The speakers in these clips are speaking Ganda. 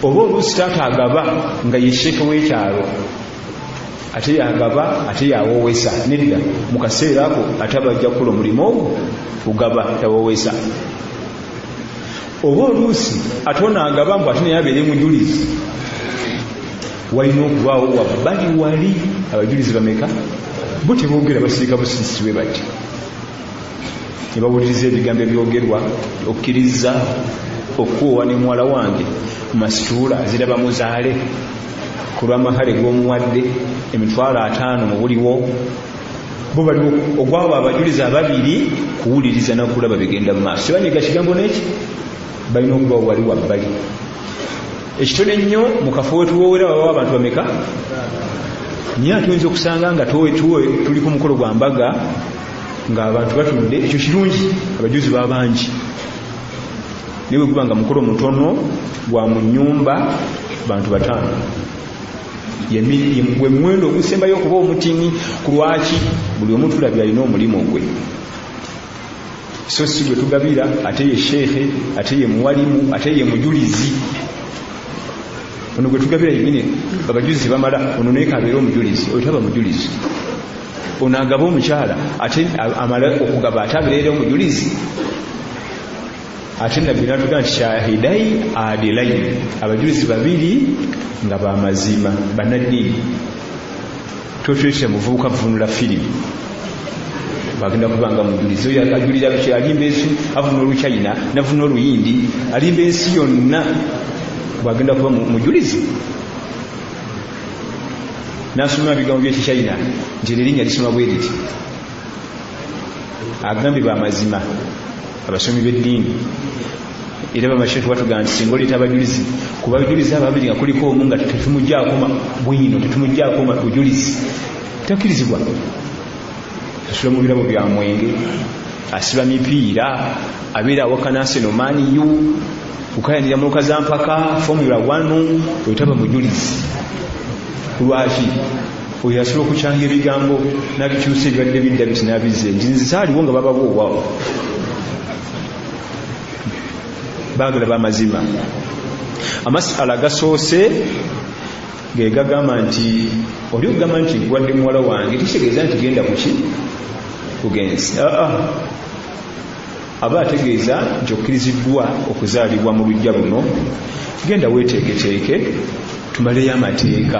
oba oluusi taata agaba nga ye sheeke w'ekyalo ate yagaba ate yawoowesa nedda mu kaseera ako ate abajja kukola omulimu ogwo kugaba tawoowesa. oba oluusi ate onaagaba mbu ate naye abeere mujulizi walina okubaawo wabbali wali abajulizi bameka bo teboogera basiika busisi bwe bati ne bawuliriza ebigambo ebyogerwa okkiriza okuwa ne muwala wange masituula ziraba muzaale ku lw'amahale g'omuwadde $50,000 mu buliwo bo baliwo ogwabo abajulizi ababiri kuwuliriza nakulaba bigenda mu maaso tebanyiga kigambo n'eki balina okuba wali wabbali. Ekitone ennyo mu kafo wetuwoowera babawo abantu bameka naye atuyinza okusanga nga tuli ku mukolo gwa mbaga ng'abantu batudde ekyo kirungi abajulizi baba bangi naye bwe guba nga mukolo mutono gwa mu nnyumba bantu 5 gwe muwendo ogusembayo okuba omutini ku lwaki buli omu tulabye alina omulimu gwe so si gwe tugabira ate ye sheekhe ate ye muwalimu ate ye mujulizi ono gwe tugabira yenyini abajulizi bamala ono naye kabeera omujulizi oyo taba mujulizi ono agaba omukyala ate amala okugaba ate abeera omujulizi ate nabbi natugamba nti shahidai adilaini abajulizi babiri nga bamazima bannaddiini totwekira muvubuka vunula firimu bagenda kubanga mujulizi oyo ajulira alimba ensi avuna oluchina navuna oluyindi alimba ensi yonna bagenda kuba mujulizi nasoma ebigambo by'ekichina nti erinnya lisoma bwe liti agambye bamazima abasomi b'eddiini era bamasheekhe batugamba nti singa oleeta abajulizi kuba abajulizi ababiri nga kuliko omu nga tetumugjaako bwino tetumugjaako bujulizi takkirizibwa asula mu birabo bya mwenge asiba mipiira abeera awakana Arsenal Man U ukayanira mu kazampaka Formula 1 oyitaba mujulizi lwaki oyo asobola okukyanga ebigambo n'abikyusa ebibadde bidda bitinabize nzizaaliwo nga babawo obwawo baagala bamazima. Amasala gasoose ge gagamba nti oli ogamba nti gwadde muwala wange kitegeeza nti genda kuki kugenzi aba ategeeza nti okkiriziddwa okuzaalibwa mu lujja luno genda weeteeketeeke tumaleyo amateeka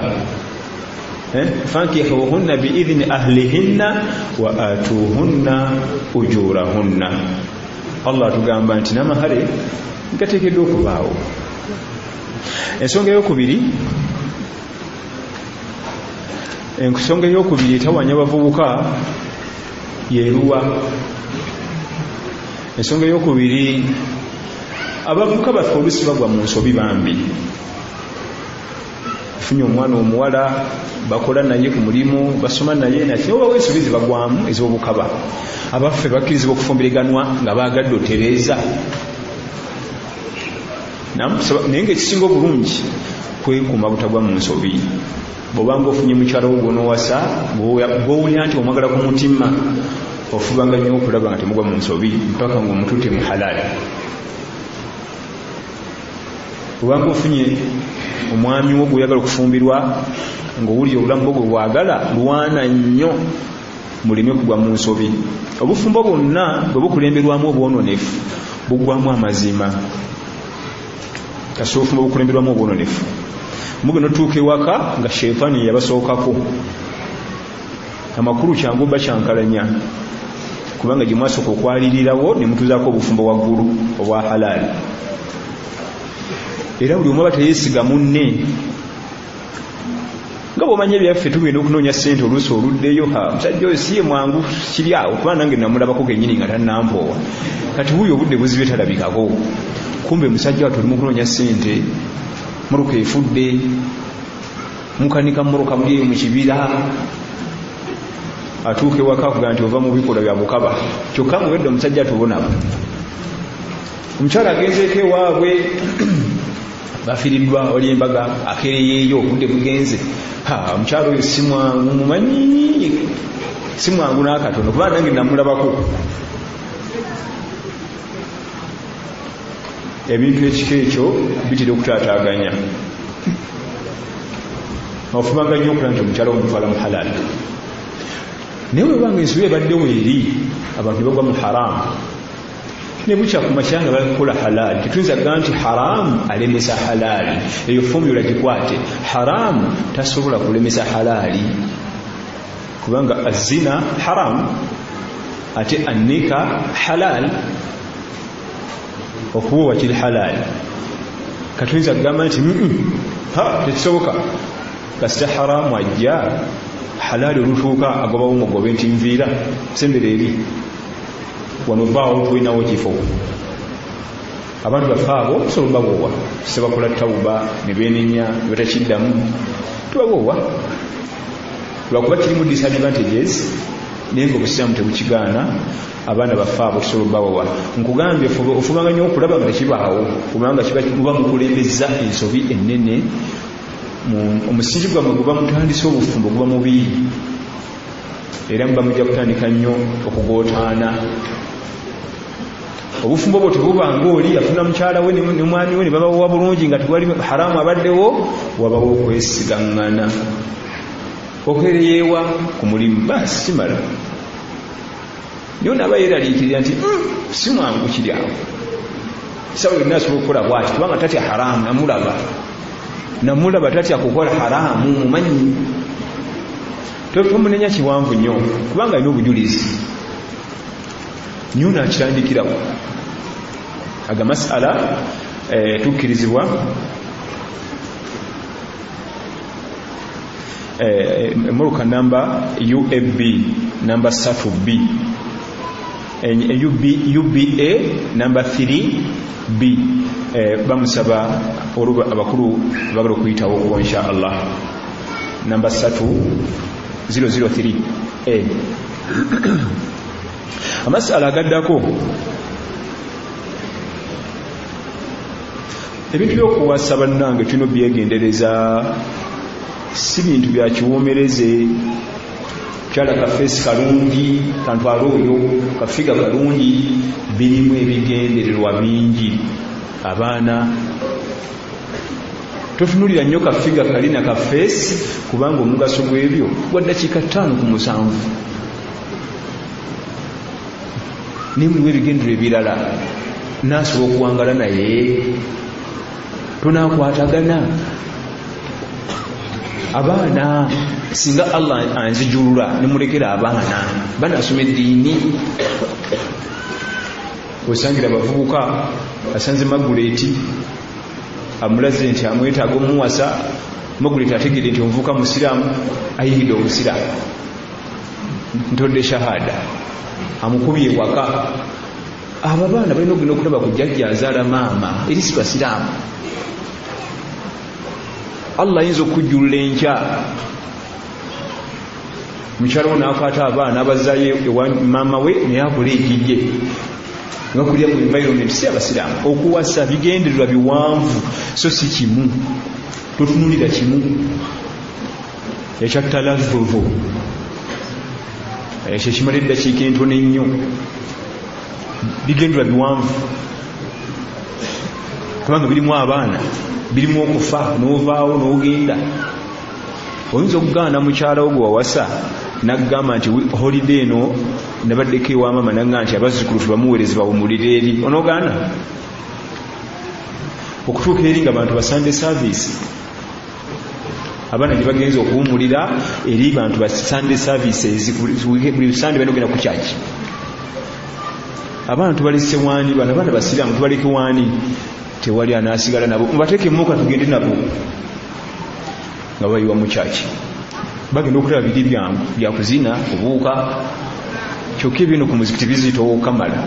fankihuhunna biidhini ahlihinna wa atuhunna ujurahunna. Allah tugamba nti n'amahale gateekeddwa okubaawo. Ensonga eyokubiri etawanya abavubuka yeruwa. Ensonga eyokubiri abavubuka baffe oluusi bagwa mu nsobi bambi. Funye omwana omuwala bakola naye ku mulimu basoma naye nati oba ensobi zibagwamu ez'obukaba. Abaffe bakkirizibwa okufumbiriganwa nga baagadde otereeza naye ngaekisinga obulungi kwekuuma butagwa mu nsobi. bw'obanga ofunye mukyala wo gw'onoowasa bw'owulira nti omwagala ku mutima ofubanga nnyo okulaba nga temugwa mu nsobi mpaka ng'omututte mu halali. bw'obanga ofunye omwami wo gw'oyagala okufumbirwa ng'owulira obulamu bwo gwe bwagala lwana nnyo muleme kugwa mu nsobi. Obufumbo bwonna bwe bukulemberwamu obwononefu bugwamu amazima. Kasooka obufumbo bukulemberwamu obwononefu mugenda otuuka ewaka nga sheitaani yabasookako amakulu kyangu bakyankalanya kubanga gye mwasooka okwalirirawo ne mutuuzaako obufumbo waggulu obwa halaali. Era buli omu aba teyeesiga munne nga bw'omanya ebyaffe tugenda okunoonya ssente oluusi oluddeyo musajja oyo siye mwangu kiri awo kuba nange namulabako gennyini nga tannampoowa kati wuuyo obudde buzibe talabikako kumbe musajja wa tuli mu kunoonya ssente muruka efudde mukanika muruka muli eyo mu kibira atuuka ewaka kugaa nti ova mu bikola bya bukaba kyokka mubedde omusajja tubonabo. Omukyala agenzeeko ewaabwe bafiiriddwa oli embaga akereyeeyo obudde bugenze omukyala oyo simwangu mumanyi simwangu n'akatono kuba nange namulabako. ebintu ekiko ekyo bitera okutaataaganya ofumanga nnyo okulaba nti omukyala omutwala mu halal naye webanga ensobi ebaddewo eri abantu bagwa mu haramu ne bukya ku makyanga bakukola halal tetuyinza kugaa nti haramu alemesa halali eyo fomula gikwate haramu tasobola kulemesa halali kubanga azina haramu ate annika halal okuwa kiri halal katuyinza kugamba nti tekisoboka kasita haramu ajja halali olutuuka agobawo mugobe nti nviira sembere eri wano vaawo tulinawo kifo abantu baffe abo tusobola baboowa sebakola tawuba ne beenenya ne batakiddamu tubaboowa lwakuba kirimu disadvantages naye nga obusiraamu tebukigaana abaana baffe abo tusobola baboowa nkugambye ofumanga nnyo okulaba nga tekibaawo kubanga muba mukulembeza ensobi ennene omusingi gwammwe guba mutandise obufumbo guba mubi era muba mujja kutandika nnyo okugootaana obufumbo bwo tebubanga oli yafuna mukyala we ne mwami we ne babawowa bulungi nga tewali haramu abaddewo wabawo okwesigaŋŋana okwereyeewa ku mulimu baasi kimala naye onaaba yeeraliikirira nti si mwangu kiri awo sawa yonna asobola okukola bwati kubanga tatya haramu namulaba tatya kukola haramu mumanyi tomunenya kiwanvu nnyo kubanga alina obujulizi nnyo nakitandikirawo aga masala tukkirizibwa emmotoka namba UAB namba 3B UBA namba 3B bamusaba oluba abakulu bagala okuyitawo okuba insha Allah namba 3003A amasala agaddako ebintu by'okuwasa bannange tulina byegendereza si bintu bya kiwoomereze kyala kafeesi kalungi kantwala oyo kafiga kalungi birimu ebigendererwa bingi abaana totunulira nnyo kafiga kali na kafeesi kubanga omugaso gw'ebyo gwa ddakiika 5 ku 7 naye mulimu ebigendero ebirala naasobola okuwangala naye tunaakwatagana abaana singa Allah anzijulula nemulekera abaana banasoma eddiini osangira abavubuka asanze Maguleti amulaze nti amwetaaga omuwasa Maguleti ategedde nti omuvubuka musiraamu ayigidde obusiraamu ntodde shahada amukubye waka abo abaana balina okugenda okulaba ku jjajja azaala maama eri si basiraamu Allah ayinza okujjulula enkya mukyala wo n'akwata abaana abazaayo ewa maama we naye akola ekijje nga kulya mu environment si abasiraamu okuwasa bigendererwa biwanvu so si kimu totunulira kimu ekyattalavuvu ekyo kimala eddakiika entono ennyo bigendererwa biwanvu kubanga birimu abaana birimu okufa n'ovaawo n'ogenda oyinza okugaana mukyala wo gwe wawasa n'agamba nti holiday eno nabaddeko ewa maama nagamba nti abazzukulu tubamuweereze bawumulire eri onoogaana okutuuka eri nga bantu ba Sunday service abaana gye bagenza okuwumulira eri bantu ba Sunday services buli Sunday balina okugenda ku kyaki abaana tubalese waani bano abaana basiraamu tubaleke waani tewali anaasigala nabo mubateeke muka tugende nabo nga bayiwa mu kyaki bagenda okulaba biri byangu byakuzina kubuuka kyokka ebino ku muzikiti bizitowo kamala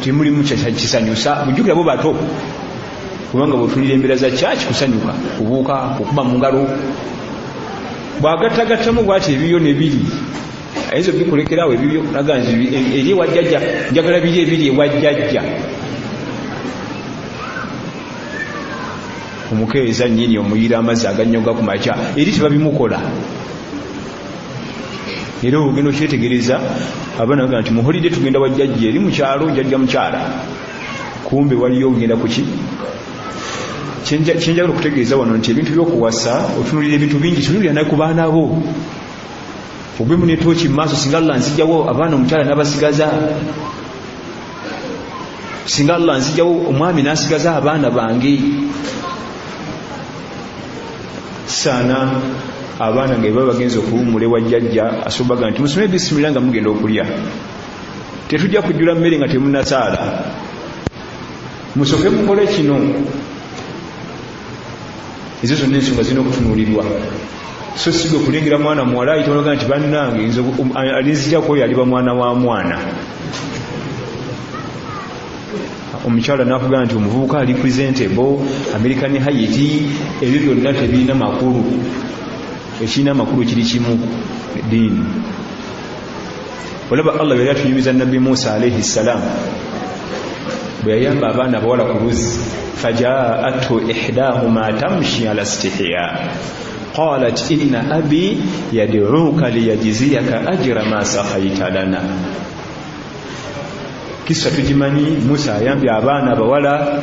timulimu kisanyusa bujjukira bo bato kubanga bwotulira embeera za kyaki kusanyuka kubuuka okuba mu ngalo bwagattagattamu bwati ebibyo nebiri ayinza obikulekerawo ebibyo naganzi eri ewajjajja njagala biri ebiri ewajjajja omukeeza nnyini omuyira amazzi aganyoga ku makya eri tebabimukola era ogenda okyetegereza abaana baga nti muholide tugenda wajjajja eri mukyalo jjajja mukyala ku kumbe waliyo ogenda kuki kyenjagala okutegeeza wano nti ebintu by'okuwasa otunulira ebintu bingi tunulira naye ku baana bo ogwemu netooki mu maaso singa Allah nzijjawo abaana omukyala n'abasigaza singa Allah nzijjawo omwami n'asigaza abaana bange saana abaana nga baba bagenza okuwummula ewa jjajja asobaga nti musome bisimira nga mugenda okulya tetujja kujjula mmere nga temunasaala musoke mukole kino ezo zonna ensonga zirina okutunuulirwa so sigwe kulengera mwana muwala ayitonaga nti bannange alinzijjako oyo aliba mwana wa mwana omukyala nakugamba nti omuvubuka ali presentable American Height ebyo byonna tebirina makulu ekirina amakulu kiri kimu ddiini olaba Allah yali atunyumiza Nabbi Musa alayhi salam bwe yayamba abaana bawala ku luzzi fajaa'athu ihdahuma tamshi ala istihya qalat inna abi yad'uka liyajziyaka ajra ma saqaita lana kisa tujimanyi Musa ayambye abaana abawala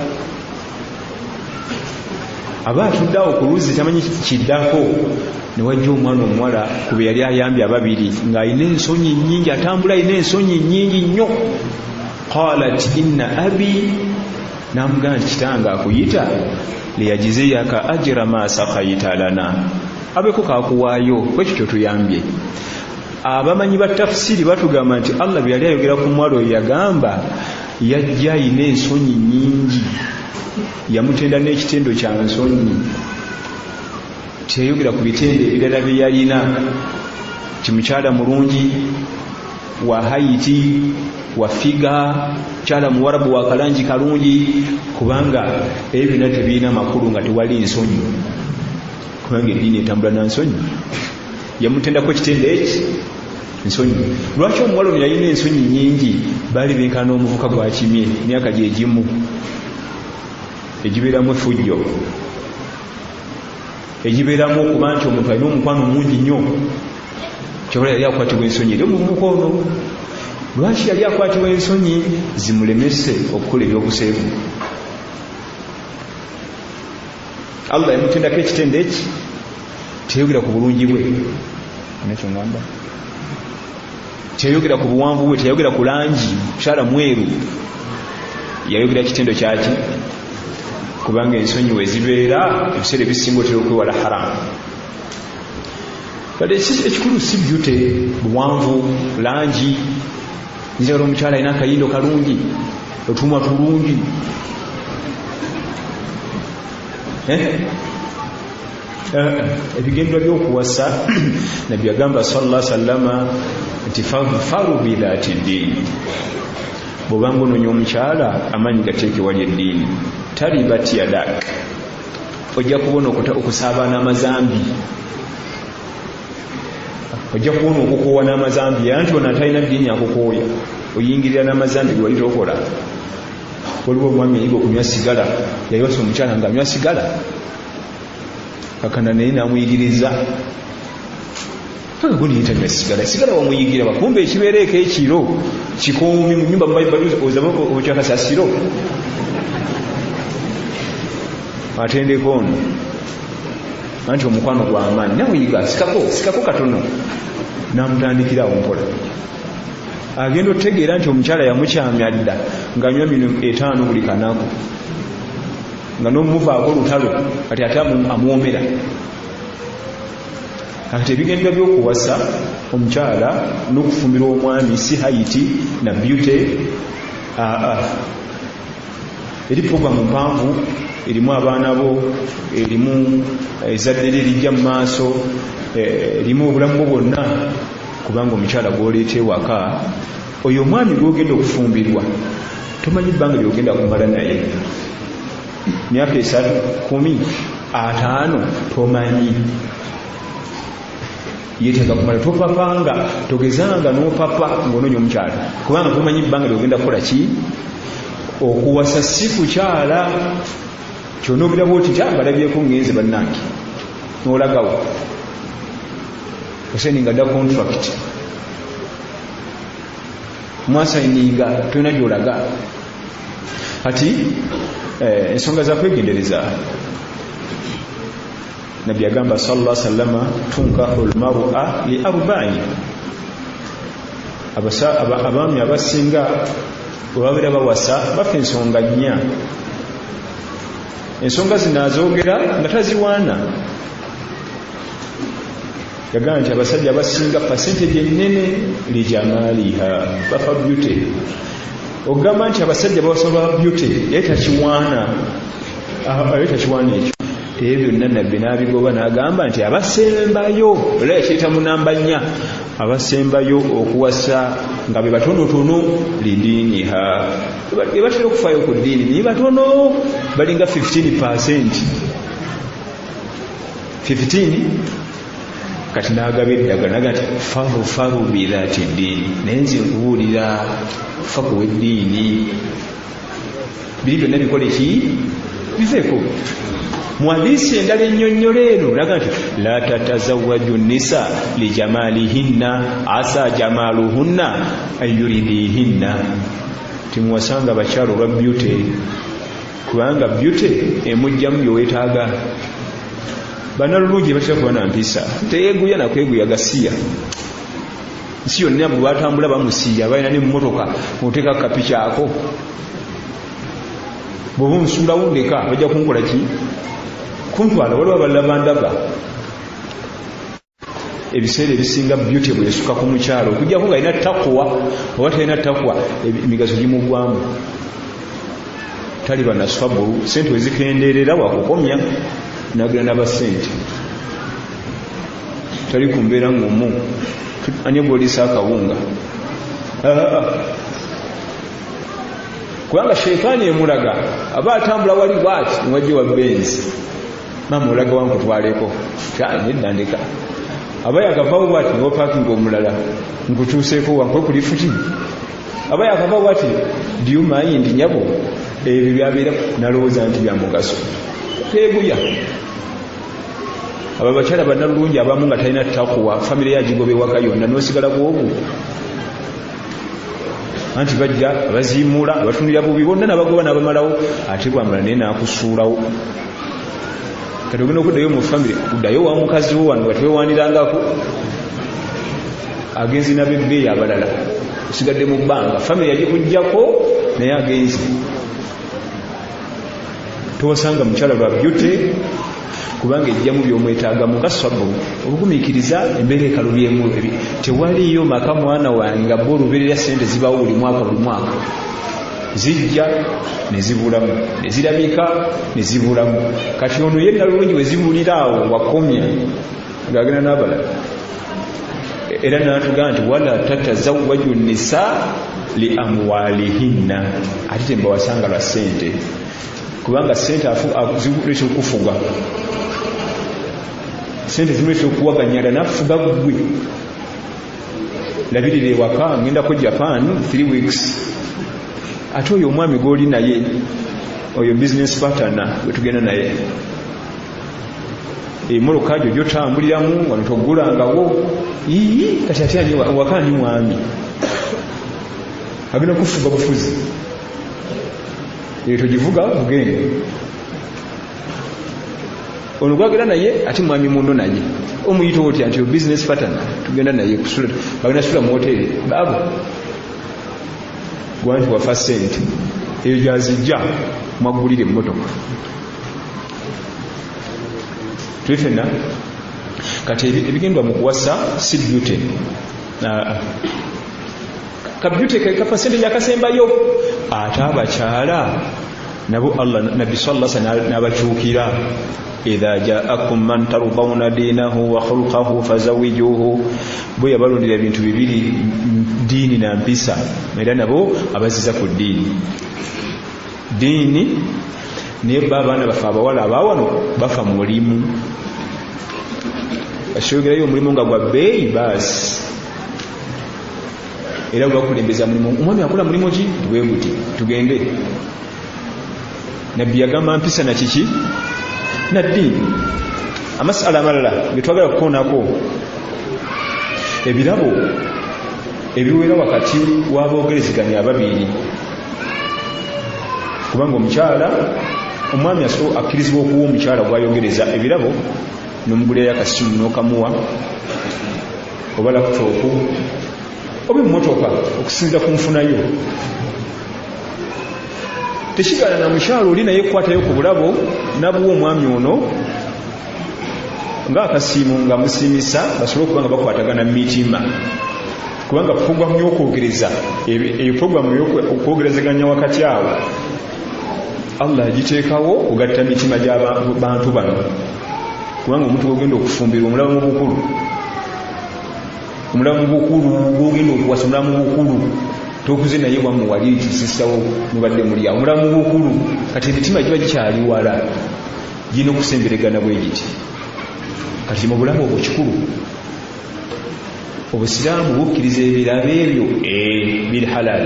abaatuddawo ku luzzi tamanyi kiddako ne wajja omwana omuwala kube yali ayambye ababiri ng'alina ensonyi nnyingi atambula alina ensonyi nnyingi nnyo qalat inna abi namugamba nti kitange akuyita liyajziyaka ajra ma saqaita lana abeko kakuwaayo kwekyo kyotuyambye abamanyi ba tafsiri batugamba nti Allah bwe yali ayogera ku mwalo oyo yagamba yajja ayina ensonyi nnyingi yamutenda n'ekitendo kya nsonyi teyayogera ku bitende ebirala bye yalina kimukyala mulungi wa Haiti wa figa kyala muwarabu wa kalanji kalungi kubanga ebyo byonna tebirina makulu nga tewali nsonyi kubanga eddiini etambula na nsonyi yamutendako ekitende eki nsonyi lwaki omuwala ono yalina ensonyi nnyingi baali benkana n'omuvuka gwakimye myaka gye gimu egibeeramu effujjo egibeeramu okuba nti omuntu alina omukwano mungi nnyo kyobola yali akwatibwa ensonyi eri omuvubuka ono lwaki yali akwatibwa ensonyi zimulemese okukola ebyobuseevu Allah yamutendako ekitende eki teyogera ku bulungi bwe nekyo ngamba teyogera ku buwanvu bwe teyogera ku langi mukyala mweru yayogera kitendo kyaki kubanga ensonyi we zibeera ebiseera ebisinga otera okwewala haramu kale ekikulu si byute buwanvu langi njagala omukyala alina akayindo kalungi otumwa tulungi ebigendwa by'okuwasa nabbi yagamba sallallahu alaihi wasallam nti faru bidhati ddiini bw'obanga onoonya omukyala amaanyi gateeke wali eddiini talibat yadak ojja kubona okusaaba n'amazambi ojja kubona okukoowa n'amazambi anti ono atalina ddiini akukooya oyingirira n'amazambi ge wali tokola waliwo omwami yayiga okunywa sigala yayiwasa omukyala ng'anywa sigala kakanda naye namuyigiriza guni yitanywa sigala wamuyigira bakumbe ekibeereeko ekiro kikoomi mu nyumba okyakasasiro atendeko ono anti omukwano gw'amaanyi namuyiga sikako katono namutandikirawo mpola agenda otegeera nti omukyala yamukyamya dda ng'anywa mino 5 buli kanaku nga n'omuvaako lutalo kati ate amuwomera kati ebigendwa by'okuwasa omukyala n'okufumbirwa omwami si Haiti na beauty eri programu mpanvu erimu abaana bo erimu ezzadde erijja mu maaso erimu obulamu bwo bwonna kubanga omukyala gw'oleeta ewaka oyo omwami gw'ogenda okufumbirwa tomanyi bbanga lyogenda kumala naye myaka 3 10 5 tomanyi yeteeka kumala topapanga togezanga n'opapa ng'onoonya omukyala kubanga tomanyi bbanga lyogenda kukola ki okuwasa si kukyala kyonoobirabo oti kyambalabyeko ngenze bannange n'olagawo osayininga dda contract mwasayininga tolina gy'olaga ati ensonga za kwegendereza nabbi agamba sallallahu alaihi wasallam tunkahu almar'a li arba'in abaami abasinga bwebabera bawasa bafa ensonga nnya ensonga zino azoogera nga taziwaana yagamba nti abasajja abasinga percentage ennene lijamaliha bafa beauty ogamba nti abasajja bawasaba beauty yetakiwaana ekyo ebyo byonna nabbi n'abigoba n'agamba nti abasembayo era yakiyita mu namba nnya abasembayo okuwasa nga be batonotono lidiiniha ebatera okufaayo ku ddiini ni batono balinga 15%. Kati n'agaba eddagala naga nti faru bidhaati ddiini naye nze nkubuulira fa kuwa eddiini biri byonna bikola ki biveeko mu hadiisi endala ennyonnyola eno naga nti la tatazawwaju nisa lijamalihinna asa jamaluhunna ayuridihinna timuwasanga bakyalo olwa beauty kubanga beauty emujjamu byoweetaaga bannalulungi batera kuba na mpisa teyeeguya nakweguya gasiya nsi yonna bwe batambula bamusiya balina nemmotoka oteeka kapica ako bw'oba omusuulawo ndeka bajja kunkola ki kuntwala waliwo abalabandaba ebiseera ebisinga beauty bwesuka ku mukyalo okujjako nga alina takwa oba talina takwa emigaso gimugwamu tali banaswabulu sente wezikendeerera wakukomya nagenda n'abasente tali kumbeera ngomu ani gwolisa akawunga kubanga sheitaani emulaga aba atambula wali bwati niwajje wa benzi mama olaga wankutwaleko nedandika aba yakavaawo bwati niwo pakinga omulala nkutuuseeko wankwe kuli futi aba yakavaawo bwati diumayi ndi nyabo ebyo byabeera nalowooza nti byamugaso teguya abo bakyala bannalulungi abamu nga talina takuwa famire yagigoba ewaka yonna nosigala bwobu anti bajja abaziimula abatunira bubi bonna nabagoba nabamalawo ate bwamala naye nakusuulawo kati ogenda okuddayo mu famire kuddayo wa mukazi wo wano batiwewanirangako agenzi nabebbeeyi abalala osigadde mu bbanga famire yagikugjako naye agenzi towasanga mukyala lwa beauty kubanga ejjamu byomwetaaga mugaswabu obugumiikiriza embeera ekalubyemu tewaliyo maka mwana wange nga bo olubeerera sente zibawo buli mwaka zijja nezibulamu nezirabika nezibulamu kati ono ye nalungi wezibulira awo wakomya ngaagenda n'abalala era natugamba nti wala tatazawwaju nisa li amwalihinna ate tembawasanga lwa sente kubanga sente zikuleeta okufuga sente zimuleeta okuwaganyala nafuga gwe labirira ewaka ngendako Japan 3 weeks ate oyo omwami gwoli naye oyo business partner wetugenda naye emoloka gyo gyotambuliramu wano togulangawo kati ate waka ni mwami agenda kufuga bufuzi togivuga bugende ono gwagenda naye ati mwami muno naye omuyita otya nti business partner tugenda naye kusula bagenda sula mu hoteli babo gwanti wafa sente eyo gyazijja mwagulire emmotoka tulifena kati ebigendwa mu kuwasa si beauty ka beauty ka pasente yakasembayo ate abakyala nabo Allah nabi sallallahu alaihi wasallam nabakyukira idha ja'akum man tardawna dinahu wa khulquhu fazawijuhu bwe yabalondera ebintu bibiri dini na mpisa era nabo abaziza ku dini ne babana bafa abawala abawano bafa mulimu ashogerayo mulimu nga gwa beyi basi era bakulembeza mulimu omwami akola mulimu ki bweguti tugende nabbi yagamba mpisa na kiki na dini amasala amalala getwagala kukoonako ebirabo ebiwera wakati w'aboogereziganya ababiri kubanga omukyala omwami akkirizibwa okuwa omukyala gwayogereza ebirabo n'omugulirayo akasimu n'okamuwa oba laputopu oba emmotoka okusinza ku nfunayo. Tekigaana na mukyala oli naye kukwatayo ku bulabo nabuwa omwami ono ng'akasimu nga musiimisa basobole okuba nga bakwatagana mu mitima, kubanga puroguramu y'okwogereza eyo puroguramu y'okwogerezeganya wakati awo Allah agiteekawo okugatta mitima gy'abantu bano, kubanga omuntu ogenda okufumbirwa omulamu bukulu gwogenda okuwasa omulamu bukulu tokuze naye wamu wali kisisawo mubadde mulya omulamu bukulu kati emitima giba gikyali wala gina okusemberegana bwe giti. Kati mu bulamu obwo kikulu obusiraamu bukkiriza ebirabo ebyo biri halal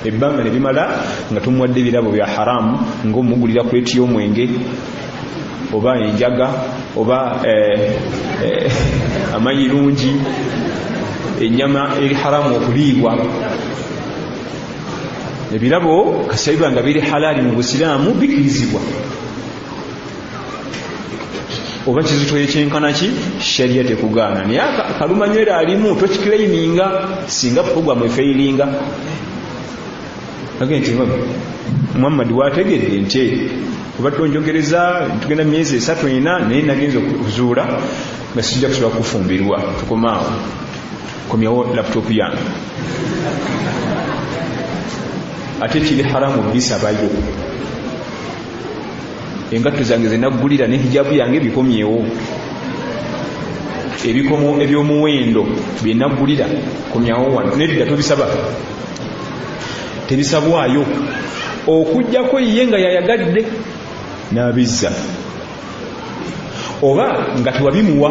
ebbanga ne bimala nga tumuwadde ebirabo bya haramu ng'omugulira kuleti y'omwenge oba enjaga oba amanyirungi ennyama eri haramu okuliibwa. Ebirabo kasaiba nga biri halali mu busiraamu bikkirizibwa. Oba kizito ekyenkana ki sharia tekugaana, naye akalumanywera alimu tokiclaiminga singa puroguramu efeiringa. Agende nti Muhammad wategedde nti oba tonjogereza tugenda myezi 3-4 naye nagenza okuzuula nga sijja kusobola kufumbirwa tukomaawo komyawo laputopu yange ate kiri haramu bisabayo. Engatto zange zenaggulira ne hijabu yange bikomyewo, ebikomo ebyomuwendo byenaggulira komyawo wano nedda tobisaba, tebisabwayo okujjako ye nga yayagadde n'abizza oba nga tewabimuwa,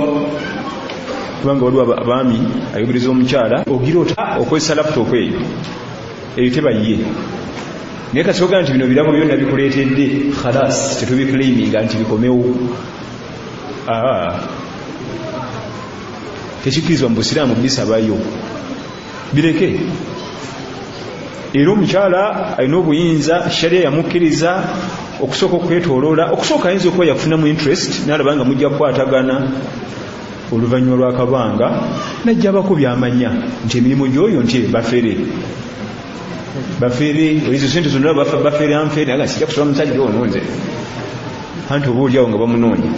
kubanga waliwo abaami ayogereza omukyala ogira ota okozesa laputopu eyo tebaye naye kasoga nti bino birabo byonna bikuleetedde khalas tetubiclaiminga nti bikomewo. Tekikkirizibwa mu busiraamu bisabayo bireke. Era omukyala alina obuyinza sharia yamukkiriza okusooka okwetoloola, okusooka ayinza okuba yafunamu interest n'alaba nga mujja kukwatagana oluvannyuma lw'akabanga najja abako byamanya nti emirimu gy'oyo nti bafere olizo sente zonna bafere anfere aga sijja kusobola musajja ono nze anti oba oliawo nga bamunoonya.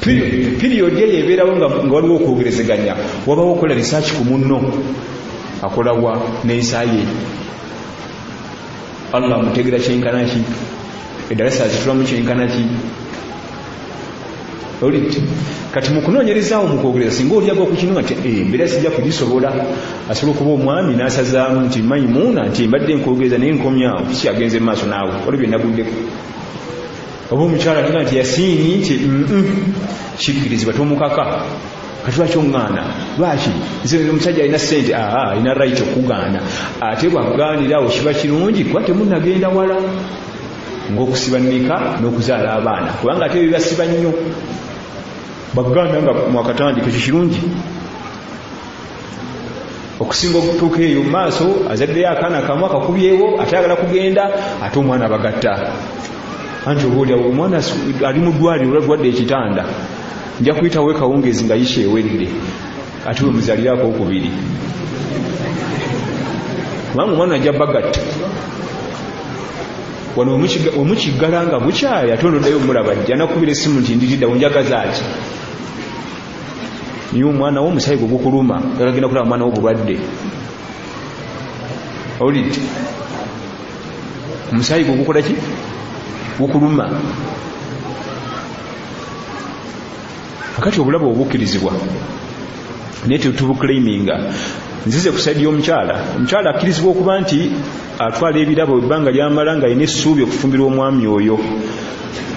Piriyodi eyo ebeerawo nga waliwo okwogerezeganya, wabawo okukola research ku munno akolawa n'ensa ye, Allah amutegera kyenkana ki, eddalasa azitulamu kyenkana ki. Oliti kati mukunoonyerezaawo mukwogereza singa oliaga okukinuma nti mbeera sijja kugisobola, asobola okuba omwami n'asazaamu nti Maimuna nti mbadde nkwogereza naye nkomyawo kiki agenze maaso naawe wali bye naguddeko. Oba omukyala alinga nti yasiini nti kikkirizibwa tomukaka kati lwaki oŋŋaana lwaki nze omusajja alina ssente alina right okugaana ate bwagaanirawo kiba kirungi kuba temunnagenda wala ng'okusiba nika n'okuzaala abaana kubanga ate bibasiba nnyo baganda nga mwakatandika ekyo kirungi okusinga okutuuka eyo mu maaso azaddeyo akaana kamu akakubyewo ate ayagala kugenda ate omwana abagatta anti oba oliawo omwana ali mu ddwaliro olwadde ekitanda nja kuyitawo ekawungeezi nga yisha ewedde ate we muzaaliraako okubiri kubanga omwana ajja bagatta wano wemukiggala nga bukyali ate onoddayo omulaba ajja nakubira essimu nti ndiriddawo njagaza ki niye omwana wo omusayi gwe gukuluma gagenda kulaba omwana wo bulwadde olidde omusayi gwe gukola ki gukuluma. Akati obulabo obukkirizibwa naye tetubuclaiminga. Nzize ku saidi y'omukyala, omukyala akkirizibwa okuba nti atwala ebirabo ebbanga lyamala nga alina essuubi okufumbirwa omwami oyo.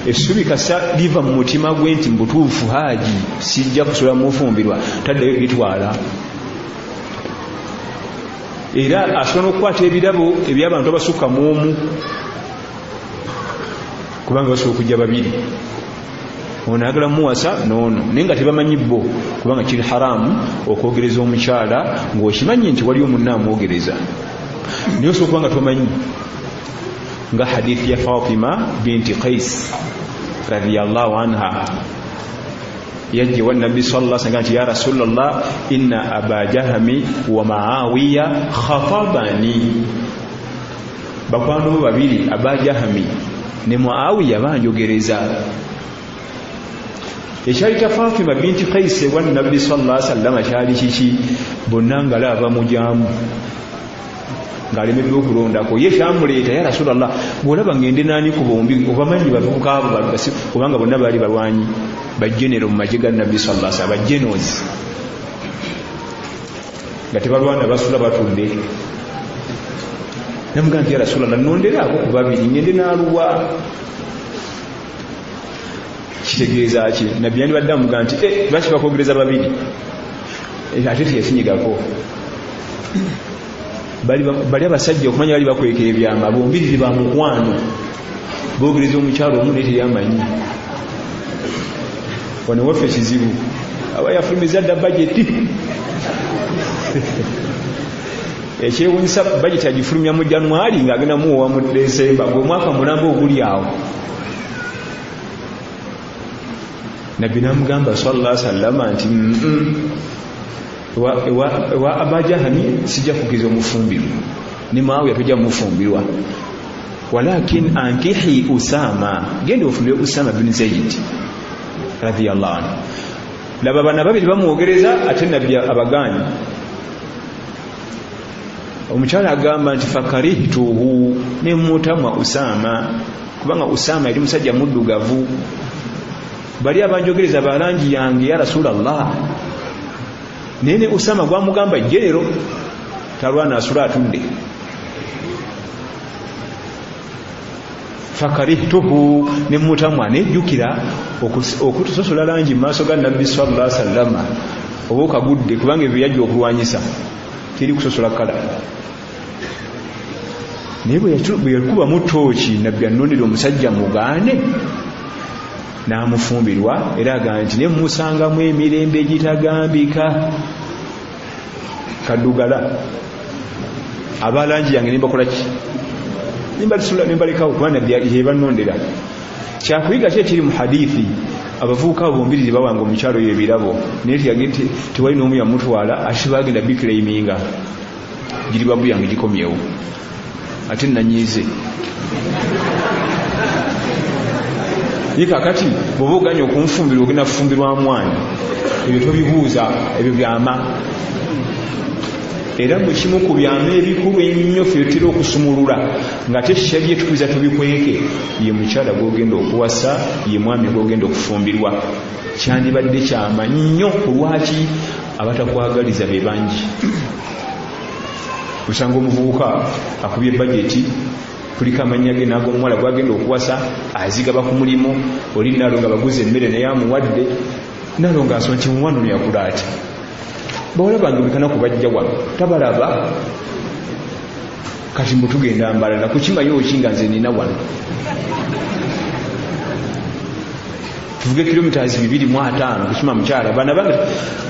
Essuubi kasa liva mu mutima gwe nti mubutuufu haaji sijja kusobola mufumbirwa taddayo litwala. Era asobola n'okukwata ebirabo eby'abantu abasukka mu omu kubanga basobola okujja babiri ono ayagala muwasa noono naye nga tebamanyi bo kubanga kiri haramu okwogereza omukyala ng'okimanyi nti waliyo munna amwogereza niyo sokuba nga tomanyi nga hadithi ya Fatima binti Qais radiyallahu anha yaje wa nabi sallallahu alaihi wasallam ya rasulullah inna aba jahmi wa muawiya khatabani bakwano babiri aba jahmi ne muawiya banjogereza ekyali kya Fatima binti Qais wa nabi sallallahu alaihi wasallam kyali kiki bonna nga laba mujamu ngalemeddwa okulondako ye kyamuleeta ya rasulallah bwolaba ngende nani ku bombi obamanyi bavubuka abo balibasi kubanga bonna baali balwanyi bajenero mu magye ga nabbi sallallahu alaihi wasallam bajenozi nga tebalwana basula batunde namugamba nti ya rasulallah nonderaako ku babiri ngende naluwa kitegeeza ki nabbi yandibadde amugamba nti lwaki bakogereza babiri ate teyakinyigako bali abasajja okumanya bali bakweka ebyama bombiriri ba mukwano bogereza omukyalo omu naye teyamanyi wano waffe kizibu aba yafulumiza dda bajeti ekyewunyisa bajeti agifulumya mu Januari ng'agenda muwowa mu Desemba gw'omwaka mulamba oguli awo nabbi namugamba sallallahu alaihi wasallam nti wa abajahani sijja kugiza omufumbirwa ni Muawiya tojja mufumbirwa walakin ankihi Usama gende ofumbire Usama bin Zaid radiyallahu anhu laba bana babiri bamuogereza ate nabbi abaganyi omukyala agamba nti fakarihtuhu ne mutamwa Usama kubanga Usama yali musajja muddugavu bali abanjogereza balangi yange ya Rasulullah nene Usama gwamugamba jenero talwana asula atudde fakarihtuhu ne mutamwa nejjukira okutusosola langi mu maaso ga nabbi sallallahu alaihi wasallam oba okagudde kubanga ebyo yajja okulwanyisa kiri kusosola kala naye bwe yakuba mu tooki nabbi annondera omusajja mugaane n'amufumbirwa era agamba nti ne musangamu emirembe egitagambika kaddugala abalangi yange nimbakola ki nimbalekawo kuba nabbi yebanondera kyakuyiga ki ekiri mu hadithi abavubuka abo bombiriri bawanga omukyalo yo ebirabo naye tewali n'omu yamutwala ate bagenda biclaiminga giri babu yange gikomyewo ate nanyiize ye kakati bw'oba oganya okunfumbirwa ogenda kufumbirwa mwani ebyo tobibuuza ebyo byama era mu kimu ku byama ebikulu ennyo ffe tutera okusumulula nga tekisha byetukwiza tubikweke ye mukyala gw'ogenda okuwasa ye mwami gw'ogenda okufumbirwa kyandibadde kyama nnyo kulwaki abatakwagaliza be bangi osanga omuvubuka akubye bajeti kuliko amannya ge n'ag'omuwala gwagenda okuwasa azigaba ku mulimu oli nalo nga baguze emmere naye amuwadde nalo ng'asoma nti muwano yakula ati bawala bange bikana kubajja wano tabalaba kati mbutugenda mbalala kukimanyi okinga nze nina wano tuvuge kilomitazi 2.5 kusima mukyala bana bange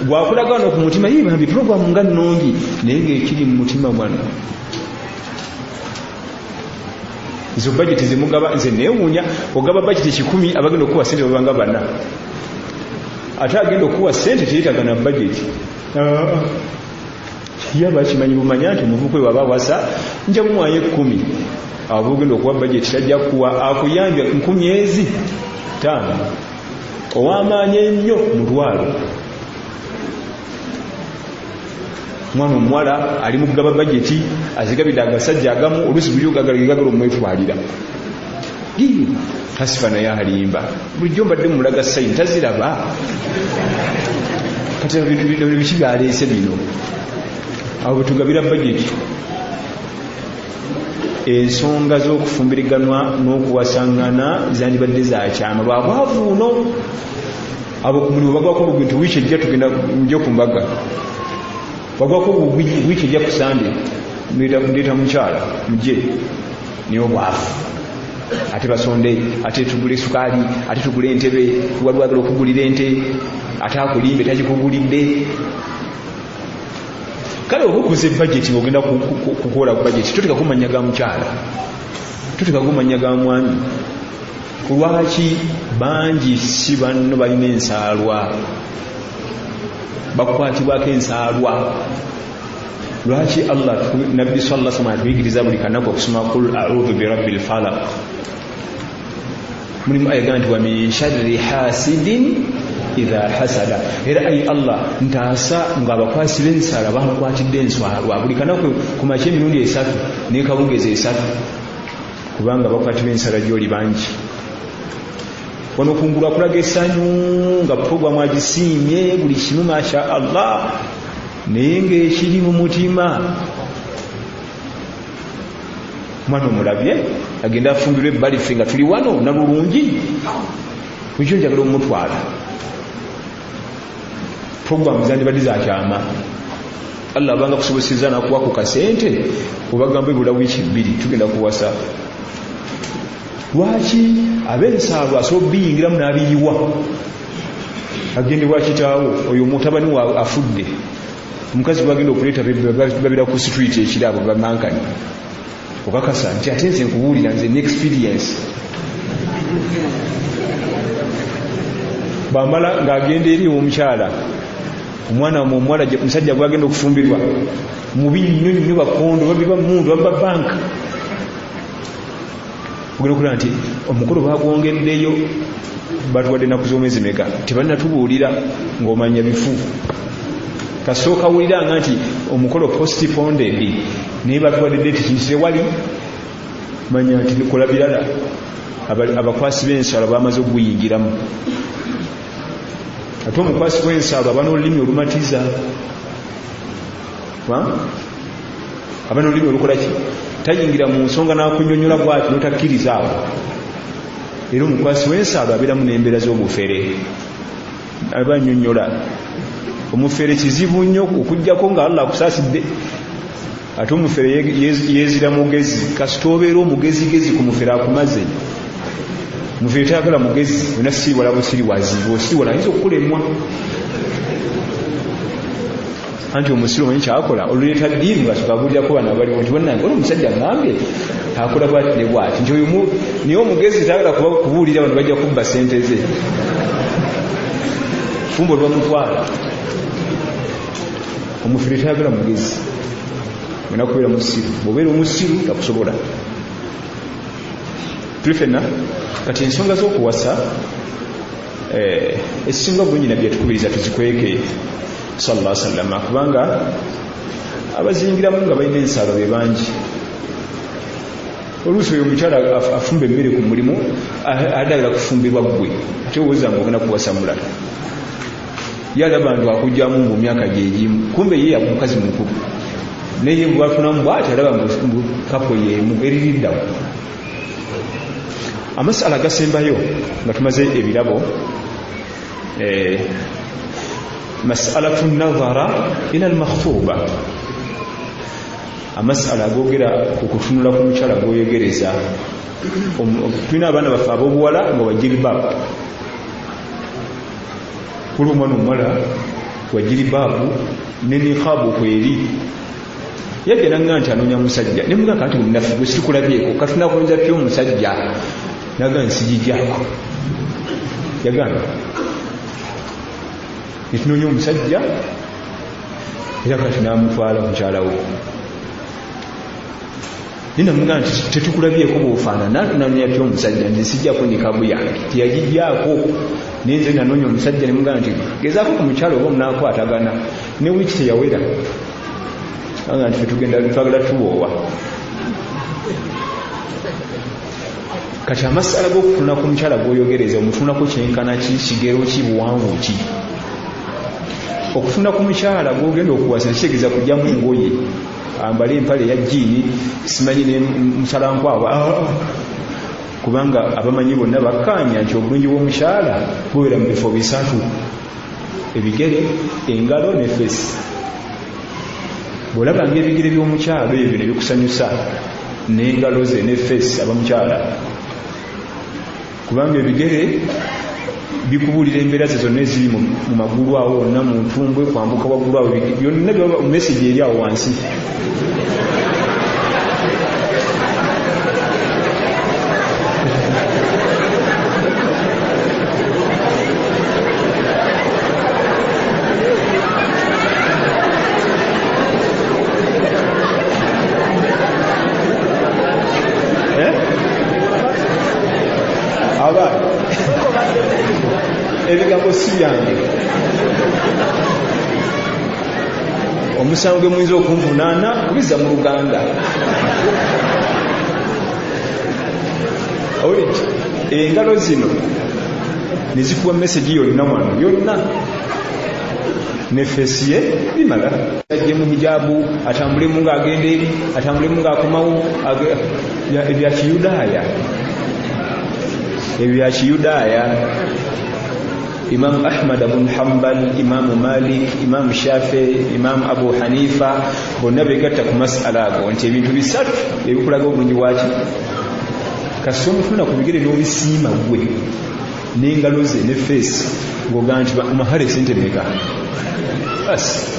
gwakulaga wano ku mutima yee bambi programu nga nnungi naye ng'ekiri mu mutima wano izo budget zimugaba nze neewuunya ogaba budget 10 abagenda okuwa sente babanga bana ate agenda okuwa sente teyitagana budget yaba kimanyi bumanya nti muvukwe waba wasa nja mumwaye 10 abo ogenda okuwa budget tajja kuwa akuyambya 10 5 owamaanye nnyo mutwalo mwana omuwala ali mugaba bajeti azigabidde agasajja agamu olusi buli ogagala omwetwalira tasifa naye alimba bulijjo mbadde mulaga sayini taziraba kati biki byaleese bino abo betugabira bajeti ensonga z'okufumbiriganwa n'okuwasaŋŋana zandibadde zakyama lwabwavu buno abo ku mulimu bagwako bugwi nti wiiki ejja tugenda njo ku mbaga bagwako wiiki ejja ku sande ndeeta mukyala mujje niyo bwavu ate basonde ate tugule sukaali ate tugule entebe walwagala okugulira ente ate akulimbe takikugulidde kale obukuze budget ogenda kukola budget tutika kumanyaga mukyala tutika kumanyaga mwami kulwaki bangi si banno balina ensaalwa bakwatibwako ensaalwa lwaki Allah nabbi sallallahu alaihi wasallam atuyigiriza buli kanaku okusoma qul a'udhu bi rabbil falaq mulimu ayagamba nti wa min sharri hasidin idha hasada era ayi Allah ntaasa ng'abakwasi b'ensala bamukwatidde enswalwa buli kanaku ku makya emirundi 3 ne kabungezi 3 kubanga bakwati b'ensala gy'oli bangi wano kungulwa kulaga essanyu nga programu agisiimye buli kimu masha Allah naye ng'ekiri mu mutima mwana omulabye agenda afumbirwa ebbali ffe nga tuli wano nalulungi ekyo njagala omutwala programu zandibadde zakyama Allah abanga kusoboseza nakuwa ku kasente obagamba ebula wiiki 2 tugenda kuwasa lwaki ab'ensaalwa asobola obiyingiramu n'abiyiwa agendebwa kitaawo oyo mutabani wa afudde omukazi gwagenda okuleeta babira ku street ekirabo bamankani okakasa nti ate nze nkubuulira nze n'experience bamala ng'agenda eri omukyala omwana omuwala musajja gwagenda okufumbirwa mubi nnyo nnyo bakondo babiba mundu babba banka ogenda okulaba nti omukolo bagwongeddeyo batuwadde ennaku z'omwezi meka tebalinatubuulira ng'omanya bifu kasooka wuliranga nti omukolo postponed naye batuwadde date kintu wali manya nti kola birala abakwasi b'ensalo bamaze okuguyingiramu ate omukwasi w'ensalo aba n'olulimi olumatiza aba n'olulimi olukola ki tayingira mu nsonga n'akunyonyola bwati notakkiriza awo era omukwasi w'ensalo abeeramu n'embeera z'obufere aba annyonnyola omufere kizibu nnyo okujjako nga Allah akusaasidde ate omufere yeezira mugezi kasita obeera omugezigezi ku mufere akumaze mufere tayagala mugezi yona siriwala busiriwazi bwosiriwala ayinza okukulemwa anti omusiru omanyi kyakola oluleeta ddiiru ngasooka abuulirako bana baliwo nti bannange oli omusajja ngambye akola bwati ne bwati nti oyo naye omugezi tayagala kubuulira bano bajja kubba sente ze fumbo lwamutwala omufere tayagala mugezi wena kubeera musiru bwobeera omusiru takusobola tuli fenna kati ensonga z'okuwasa ekisinga bulungi nabbi yatukubiriza tuzikweke sallallahu alaihi wasallam kubanga abazingiramu nga balina ensalo be bangi oluusi oyo omukyala afumba emmere ku mulimu adagala kufumbirwa gwe ate oweza nga ogenda kuwasa mulala yalaba nti akujjamu mu myaka gyegimu kumbe ye mukazi mukulu naye bwafunamu bwati alaba mu kapo yemu eririddawo amasala agasembayo nga tumaze ebirabo masalatu nadhara ila almakhtuba amasala agogera ku kutunula ku mukyala gwoyegereza tulina abaana baffe ab'obuwala nga wajilibaabu kuli omwana omuwala wajilibaabu ne niqaabu kweri yajja nanga nti anoonya musajja ne mugamba kati munafu gwe situkulabyeko katunakulonza pya omusajja naga nsijijjako yagamba netunoonya omusajja era kati namutwala mukyalawo ninamugamba nti tetukulabyeko bwofaanana tunoonya pya omusajja nti nsijjako nikabu yange tiyagijjaako nenze nanoonya omusajja nemugamba nti gezaako ku mukyalo oba omunaakwatagana ne wiiki teyawera anga nti twagala tuwoowa kati amasala g'okutuna ku mukyala gw'oyogereza omutunako kyenkana ki kigero ki buwanvu ki okutuna ku mukyala gw'ogenda okuwasa kitegeeza kujjamu ngoye ambale empale ya jiini simanyi ne musalankwawa kubanga abamanyi bonna bakkaanya nti obulungi bw'omukyala bubeera mu bifo bisatu ebigere engalo ne fesi bw'olabanga ebigere by'omukyalo ebyo ne bikusanyusa n'engalo ze ne fesi abamukyala kubanga ebigere bikubulira embeera ze zonna eziri mu magulu awo wonna mu ntumbwe kwambuka waggulu awo byonna byaba message eri awo wansi ebigambo si byange omusango gwe muyinza okunvunaana kubiza mu Luganda owuliki engalo zino nezikuwa message yonna wano yonna ne feesi ye bimala ajje mu hijabu atambulemu ng'agenda eri atambulemu ng'akomawo ebya kiyudaaya Imam Ahmad ibn Hanbal, Imam Malik, Imam Shafi, Imam Abu Hanifa bonna begatta ku mas'ala ago nti ebintu bisatu ebikulaga obulungi bwaki kasita omutuna ku bigere n'obisiima gwe n'engalo ze ne feesi ng'ogaa nti omahale sente meka basi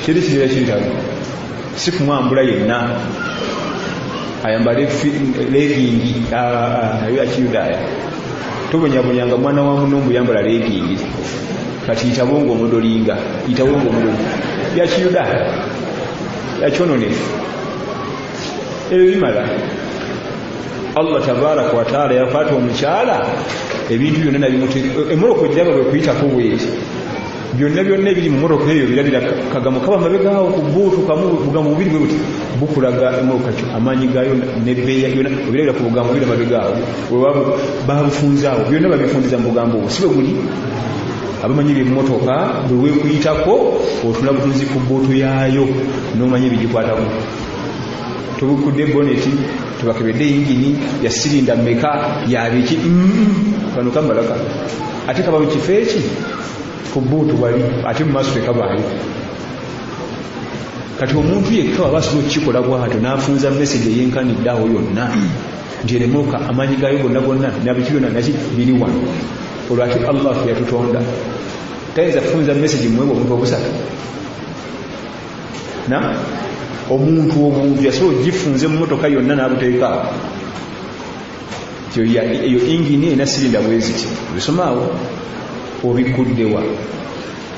kiri kirira kintago si kumwambula yenna ayambale legingi ya kiyudaaya tobonyabonyanga mwana wa munumbu yambala legingi kati itabongo omudolinga itabongo omudoli ya kiyudaaya yakyononefu ebyo bimala Allah tabaraka wa taala yakwata omukyala ebintu byonna emoroko gyaba bwe kuyitako bweti byonna ebiri mu moroko eyo birabira kagamo kaba mabegaawo ku buutu kamu bugambo bubiri bwe buti bukulaga emoroko kyo amaanyi gaayo nebbeeya yonna obirabira ku bugambo bubiri mabegaawo wewabo babufunzaawo byonna babifundiza mu bugambo obwo si bwe buli abamanyi byemmotoka bwe weekuyitako otula butunzi ku buutu yaayo n'omanyi ebigikwatako tobukudde boneti tubakebedde yingini ya silinda mmeka yabiki kano kamalaka ate kaba mu kifo eki ku buutu wali ate mu maaso tekabaayo kati omuntu yekka waba asobola okukikola bw'atyo n'afunza message eyenkaniddeawo yonna nti eremuka amaanyi gaayo gonna gonna nabiki byonna naki biri wano olwati Allah yatutonda tayinza kufunza message muwebwa omuntu obusatu na omuntu yasobola ogifunze mu motoka yonna n'abuteekaawo eyo ingini ena sirinda bweziti bisomaawo obikuddewa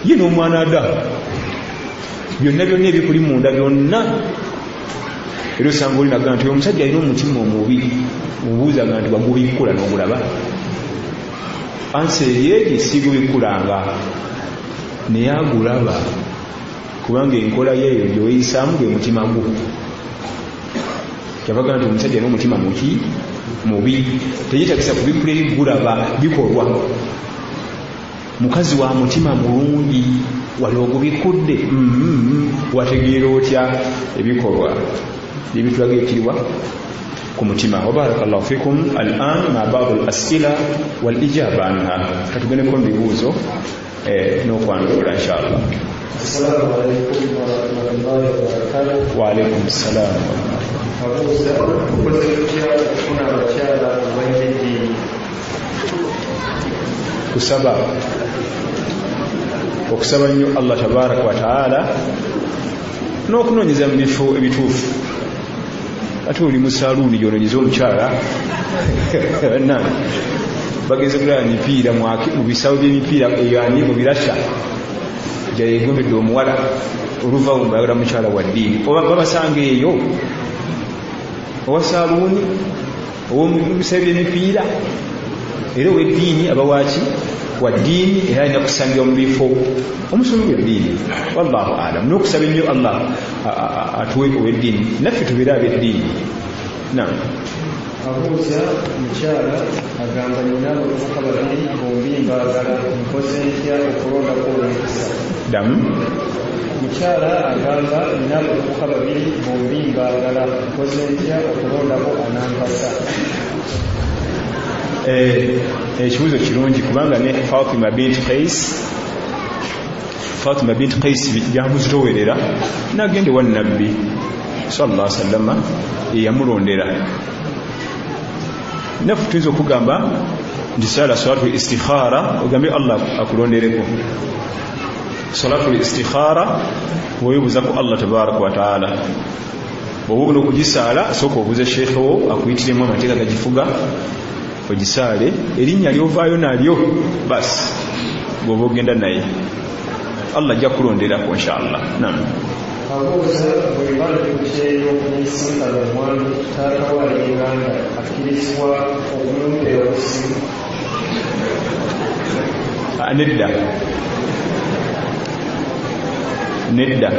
ye n'omwana ada byonna ebikuli munda byonna era osanga olinaga nti omusajja alina omutima omubi omubuuzaga nti wagubikkula n'ogulaba ansi eryegi sigubikkulanga naye agulaba kubanga enkola yeeyo gyoyisaamu gwe mutima gwo kyavaga nti omusajja alina omutima mubi teyeetagisa kubikkula ebigulaba bikolwa mukazi wa mutima mulungi wali ogubikudde wategeera otya ebikolwa ebitulaga ekiriwa ku mutima. Wabarakallahu fikum. Al-an ma ba'd al-as'ila wal ijaba anha, katugendeko mu bibuuzo n'okwanjula inshallah. Assalamu alaikum wa rahmatullahi wa barakatuh. Wa alaikum assalam. Kusaba okusaba nnyo Allah tabaraka wa taala n'okunoonyeza mu bifo ebituufu. Ate oli mu saluuni gy'onoonyeza omukyala bagenze kulaba mipiira mu bisawo by'emipiira eyo ani mu birasha gyayegombedde omuwala oluvawo mbayagala mukyala wa ddiini babasanga eyo owa saluuni owomubisawo by'emipiira era ow'eddiini abawaki wa ddiini era alina kusangibwa mu bifo omusomi gw'eddiini. Wallahu alam. N'okusaba ennyo Allah atuwe ow'eddiini naffe tubeere ab'eddiini. Naam. Abuuza mukyala agamba nina abavubuka babiri bombi mbaagala nkoze ntya okulondako omukisa. Damu. Mukyala agamba nina abavubuka babiri bombi mbaagala nkoze ntya okulondako anampasa. Ekibuuzo kirungi kubanga ne Fatima bint Qais byamuzitowerera n'agenda ewa Nabbi sallallahu alaihi wasallam eyamulondera. Naffe tuyinza okugamba ndisala salatul istikhara ogambe Allah akulondereko salatul istikhara webuza ku Allah tabarak wa taala bwobuno kujisala soko obuze shekhe wo akuyitiremu amateeka gagifuga ogisale erinnya lyovaayo nalyo basi bwoba ogenda naye Allah ajja kulonderako inshallah. Naam. abuuza bwe bali ku kyeyo n'esinkana omwami taata waalenganda akkirizibwa okumumpera okusimu. Nedda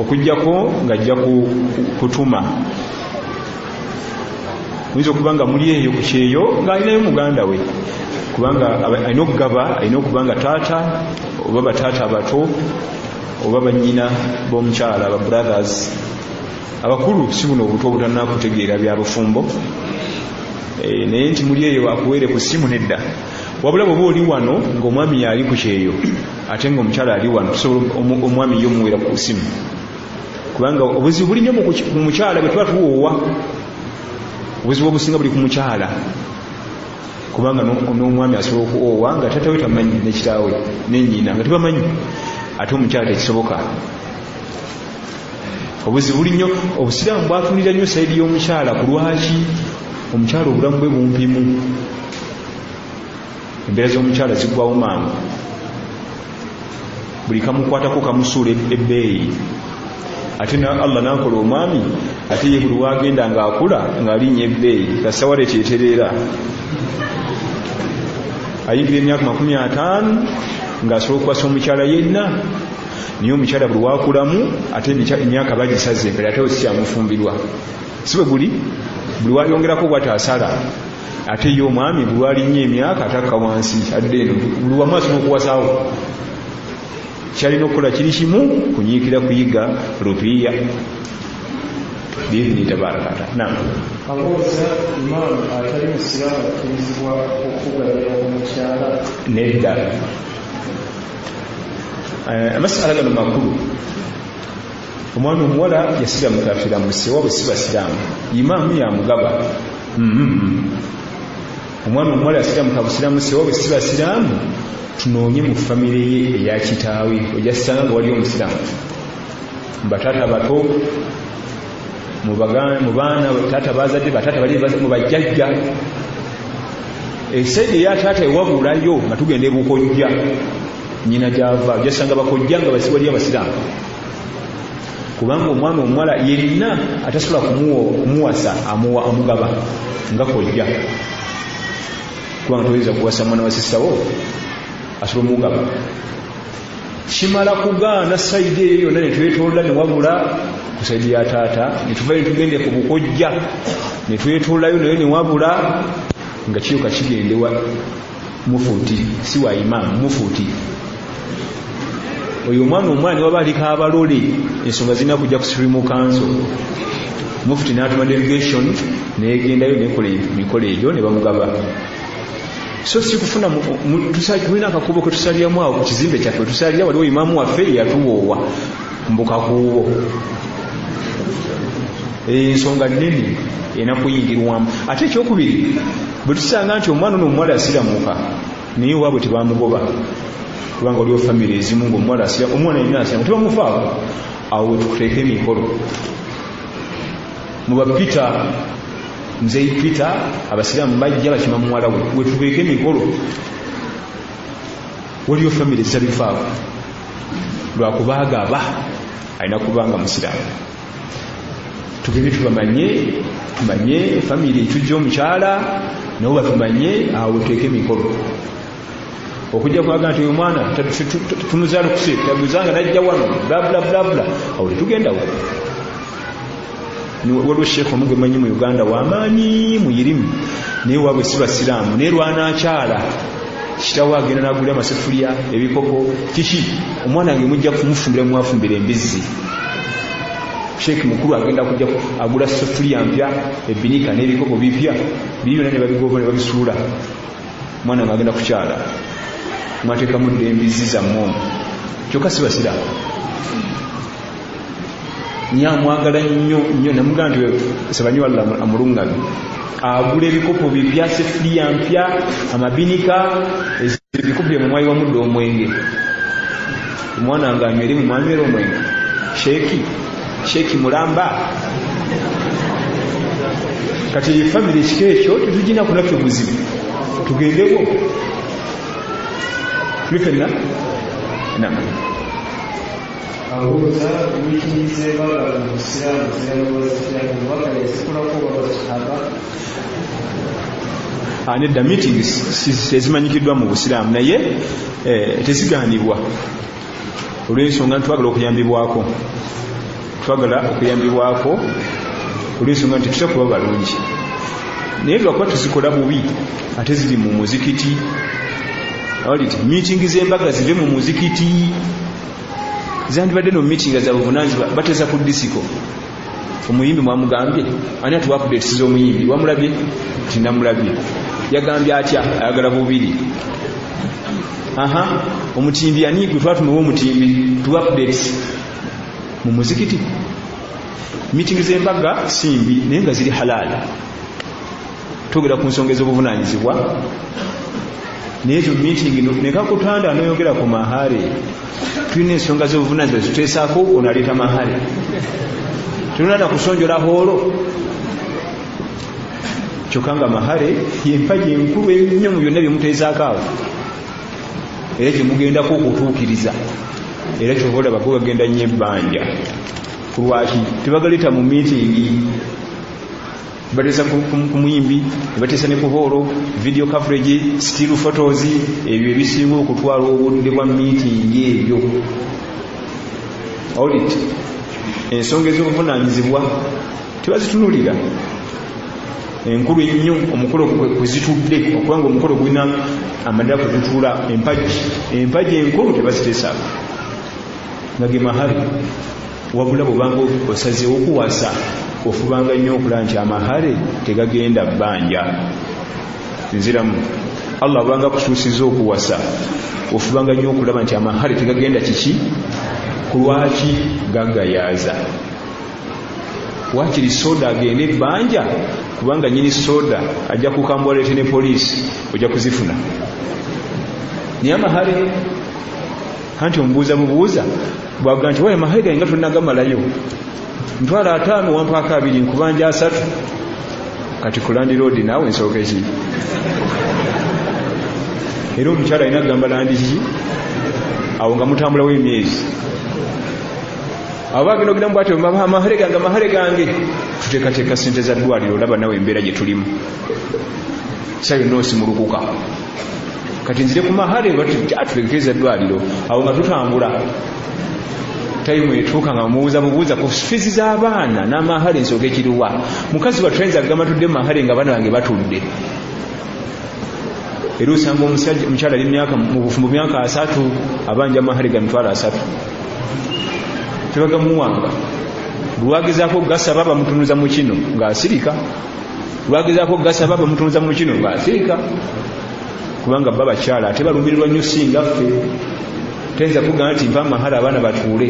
okujjako ng'ajja kutuma muyinza okuba nga muli eyo ku kyeyo ng'alinayo muganda we kubanga alina okugaba alina okuba nga taata oba bataata abato oba bannyina b'omukyala aba brothers abakulu si buno obuto obutannakutegeera bya bufumbo naye nti muli eyo akuweere ku ssimu nedda wabula bw'oba oli wano ng'omwami yali ku kyeyo ate ng'omukyala ali wano tusobola omwami yo omuweera ku ssimu kubanga obuzibu buli nnyo mu mukyala bwe tuba tuwoowa obuzibu obusinga buli ku mukyala kubanga n'omwami asobola okuwoowa nga taata we tamanyi nekitaawe nennyina nga tebamanyi ate omukyala tekisoboka. Obuzibu buli nnyo obusiraamu bwatunira nnyo sayidi y'omukyala ku lwaki omukyala obulamu bwe bumpimu embeera z'omukyala ziggwawo mangu buli kamukwatako kamusuula ebbeeyi ate Allah nakola omwami ate ye buli wagenda ng'akula ng'alinnya ebbeeyi kasawale kyetereera ayingira emyaka 50 ng'asobola okukwasa omukyala yenna niye omukyala buli wakulamu ate emyaka bagisaze empere ate osyamufumbirwa si bwe guli buli wayongerako bw'ataasala ate ye omwami buli walinnya emyaka atakka wansi adde eno buli wamu asobola okuwasaawo kyalina okukola kiri kimu kunyiikira kuyiga rupiya biidhini tabaraka wataala. Naam. abuuza imaamu atali musiraamu akkirizibwa okugabira omukyala. Nedda. Amasala gano makulu. Omwana omuwala yasiramuka afiramuse wabwe si basiraamu imaamu yamugaba. Omwana omuwala yasiramuka busiramuse wabwe si basiraamu tunoonye mu famire ye eya kitaawe ojasanga nga wali omusiraamu mu bataata bato mu baana taata bazadde bataata bali mu bajjajja esaidi eya taata ewabulayo nga tugenda ebukojja nyina gyava ojasanga bakojja nga wali abasiraamu kubanga omwana omuwala yenna atasobola kumuwasa amugaba nga kojja kubanga toyinza kuwasa mwana wa sissawo asobola omugaba kimala kugaana sayidi eyo yonna netwetoola newabula ku sayidi ya taata netuvayo netugende ku bukojja netwetoolayo nayo newabula nga kiyoka kigendewa mufuuti si wa imaamu mufuuti oyo omwana omwana niwaba aliko abalole ensonga zirina kujja ku Supreme Council mufuti n'atuma delegation negendayo nekola emikolo egyo ne bamugaba. So sikufuna tulina akakubo ke tusaliramu awo ku kizimbe kyaffe tusalira waliwo imaamu waffe yatuwoowa mbukakuubo ensonga nnene enakuyingirwamu. Ate ekyokubiri bwe tusanga nti omwana n'omuwala yasiramuka naye waabwe tebamugoba kubanga waliwo famire ezimu ng'omuwala asiramuka omwana yenna asiramuka tebamufaako awo wetukuteeka emikolo muba Peter Mzee Peter abasiraamu bajja bakima muwala we tubeeke emikolo waliyo famire zitabifaako lwakubaaga aba alina kubanga musiraamu tugende tumanye famire etujja omukyala nabo batumanye awo tuteeke emikolo okujja kwaga nti oyo mwana tumuzaala kuse tabuzanga najja wano blablabla awo tetugendawo. Waliwo sheekh omuge manyi mu Uganda w'amaanyi muyirimu naye waabwe si basiraamu naye lwanakyala kitawo agenda n'agula amasefulya ebikopo kiki omwana wange mujja kumufumbira mwafumbira embizzi sheekh mukulu agenda kujja agula sefulya mpya ebinika n'ebikopo bipya byonna ne babigoba ne babisuula omwana wange agenda kukyala mwateekamu dde embizzi zammwe kyokka si basiraamu nyamwagala nnyo namugamba nti sabanyi walla amulungabe agula ebikopo bipya sefuliya mpya amabinika ebikopo bye mumwayi wamudde omwenge omwana nga anywere mu mwanywera omwenge sheeki mulamba kati efamire ekika ekyo tetugina kunaffe buzibu tugendewo tuli fenna abuuza miitingi z'embaga mu busiraamu zirabazikiramu mubaka yazikolako babakihaba nedda meeting tezimanyikiddwa mu busiraamu naye tezigaanibwa olw'ensonga twagala okuyambibwako olw'ensonga nti tusa kuba balungi naye lwakuba tuzikola bubi ate ziri mu muzikiti meeting z'embaga zive mu muzikiti zandibadde no meeting za buvunanyizibwa bateza ku disiko omuyimbi mwamugambye ani atuwa updates z'omuyimbi wamulabye tinamulabye yagambye atya ayagala bubiri omutimbi ani gwe twatumiwa omutimbi tu updates mu muzikiti meeting z'embaga simbi naye nga ziri halali tugera ku nsonga ez'obuvunanyizibwa nezo meeting nekakutanda noyogera ku mahale tulina ensonga z'obuvunanyizibwa zituteesaako onaleeta mahale tulina kusonjola hoolo kyokka nga mahale yempaji enkulu ennyo mu byonna byemuteesaako awo era gyemugendako okutuukiriza era kyobola bako bagenda nnyo ebbanja kulwaki tebagaleeta mu meeting bateesa ku muyimbi bateesa ne ku hoolo video coverage still photos ebyo ebisinga okutwala obudde bwa meeting ebyo audit ensonga ez'obuvunanyizibwa tebazitunulira enkulu ennyo omukolo kwezitudde okubanga omukolo gulina amadala kuzituula empaji enkulu tebaziteesaako nga ge mahali wabula bwobanga osazeewo okuwasa ofubanga nnyo okulaba nti amahale tegagenda bbanja nziramu allah abanga kusuusiza okuwasa ofubanga nnyo okulaba nti amahale tegagenda kiki kulwaki gagayaaza wakiri soda agende ebbanja kubanga nyini soda ajja kukambwalete ne poliisi ojja kuzifuna naye amahale kanti omubuuza bubuuza bwaga nti waye amahale gange nga tonnagamalayo ntwala 5 wampaaka 2 nkubanja 3 kati kulandi road naawe nsooka eki era omukyala alina kugamba landi ki awo nga mutambulawo emyezi abo bagenda ogenda mubwati amahale gange tuteekateeka sente za ddwaliro olaba nawe embeera gye tulimu sa yonna osimulukuka kati nzire ku mahale batutegekeeza ddwaliro awo nga tutambula tayimu etuuka nga mubuuza ku fizi z'abaana n'amahale ensooka ekiruwa mukazi watuyinza kugamba tudde mahale nga abaana bange batudde era osanga omukyala ali mu bufumbo myaka 3 abanja amahale ga mitwalo 3 tebagamuwanga lwagezaako gasaba bamutunuza mu kino ng'asirika lwagezaako gasaba bamutunuza mu kino ng'asirika kubanga baba bakyala ate balumirirwa nnyo singa ffe tenza kugamba nti mpa mahali abaana batuule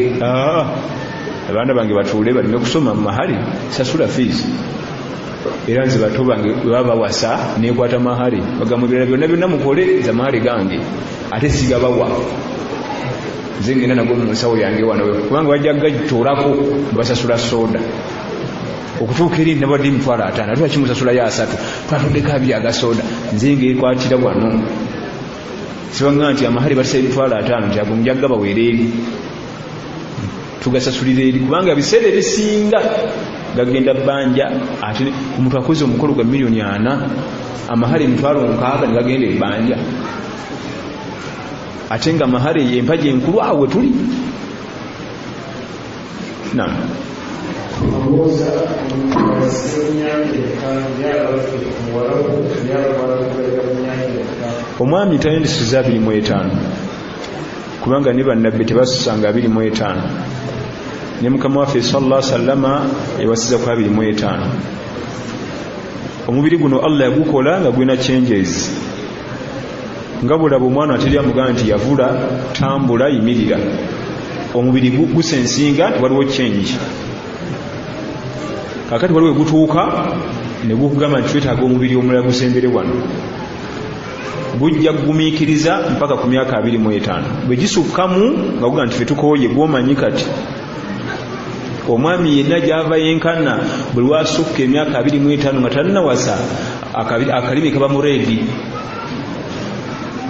abaana bange batuule balime kusoma mu mahali sasula fees era nze bato bange baba bawasa nekwata mahali bagamba ebirala byonna mukole za mahali gange ate sigabawa nze ngenda nago mu nsawo yange wano kubanga bajja gagitoolako basasula soda okutuuka eri nabadde emitwalo 5 ate bakimusasula ya 3 twatuddeko 2 agasoda nze ngekwatira wano sibanga nti amahali batisa emitwalo 5 nti ago mujagga baweera eri tugasasulira eri kubanga ebiseera ebisinga gagenda bbanja ate omuntu akoze omukolo gwa miliyoni 4 amahali emitwalo 6 negagenda ebbanja ate nga amahali yempaji enkulu awe tuli nam amuuza omwami tayendisiza 25 kubanga ne bannabbi tebasusanga 25 ne mukama waffe sallallahu alaihi wasallama ewasiza ku 25 omubiri guno Allah yagukola nga gwina changes nga bulaba omwana ateri amugamba nti yavula tambula yimirira omubiri gusensinga waliwo change kakati waliwo gutuuka ne gukugamba nti twetaaga omubiri omulala gusembere wano, gujja kugumiikiriza mpaka ku myaka 25. bwe gisukkamu nga guga nti fe tukooye gwomanyi kati omwami yenna gyava yenkana buli wasukka emyaka 25 nga tannawasa akalimi kaba mureedi.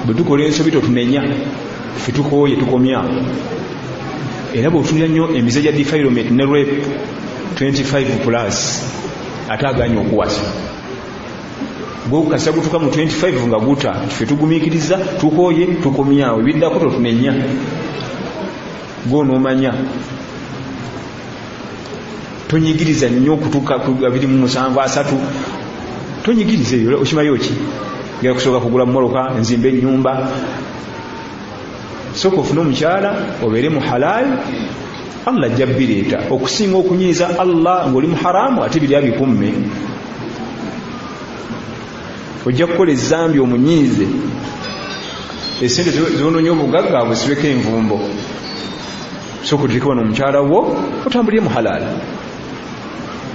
bwe tukola ensobi totunenya, fe tukooye tukomyawo. era bw'otunira nnyo emize gya defilement ne rape 25+ ate aganya okuwasa, gwokukasa gutuka mu 25 nga guta ffe tugumiikiriza tukooye tukomyawo, ebiddako totunenya, gwonoomanya. tonyigiriza nnyo okutuka ku 27-30, tonyigiriza eyo. okimayo ki gera kusooka kugula mmoloka, nzimba ennyumba. sooka ofune omukyala obeere mu halal, Allah ajja bireeta. okusinga okunyiiza Allah ng'oli mu haramu ate biri abikumme, ojja kukola ezambi omunyiize, esente zonoonya obugagga bwesibeko envumbo. sooka oteeke wano omukyala wo otambulire mu halal,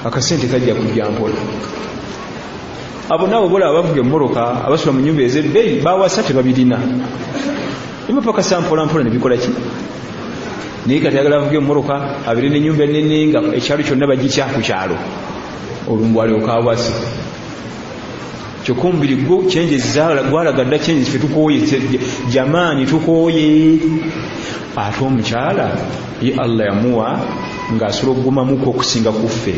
akasente kajja kujja mpola. abo nabo bola abavuga emmoloka abasula mu nyumba ez'ebbeeyi bawasa tebabirina, emapaka sampola mpola nebikola ki? naye kati ayagala avuga emmoloka abire n'ennyumba ennene nga ekyalo kyonna bagitya ku kyalo, olumbu alyoka awasi. kyokka omubiri gwo kyenjezi gwalaga dda kyenjezi, fe tukooye jamaani tukooye. ate omukyala ye Allah yamuwa ng'asobola okugumamuko okusinga kuffe,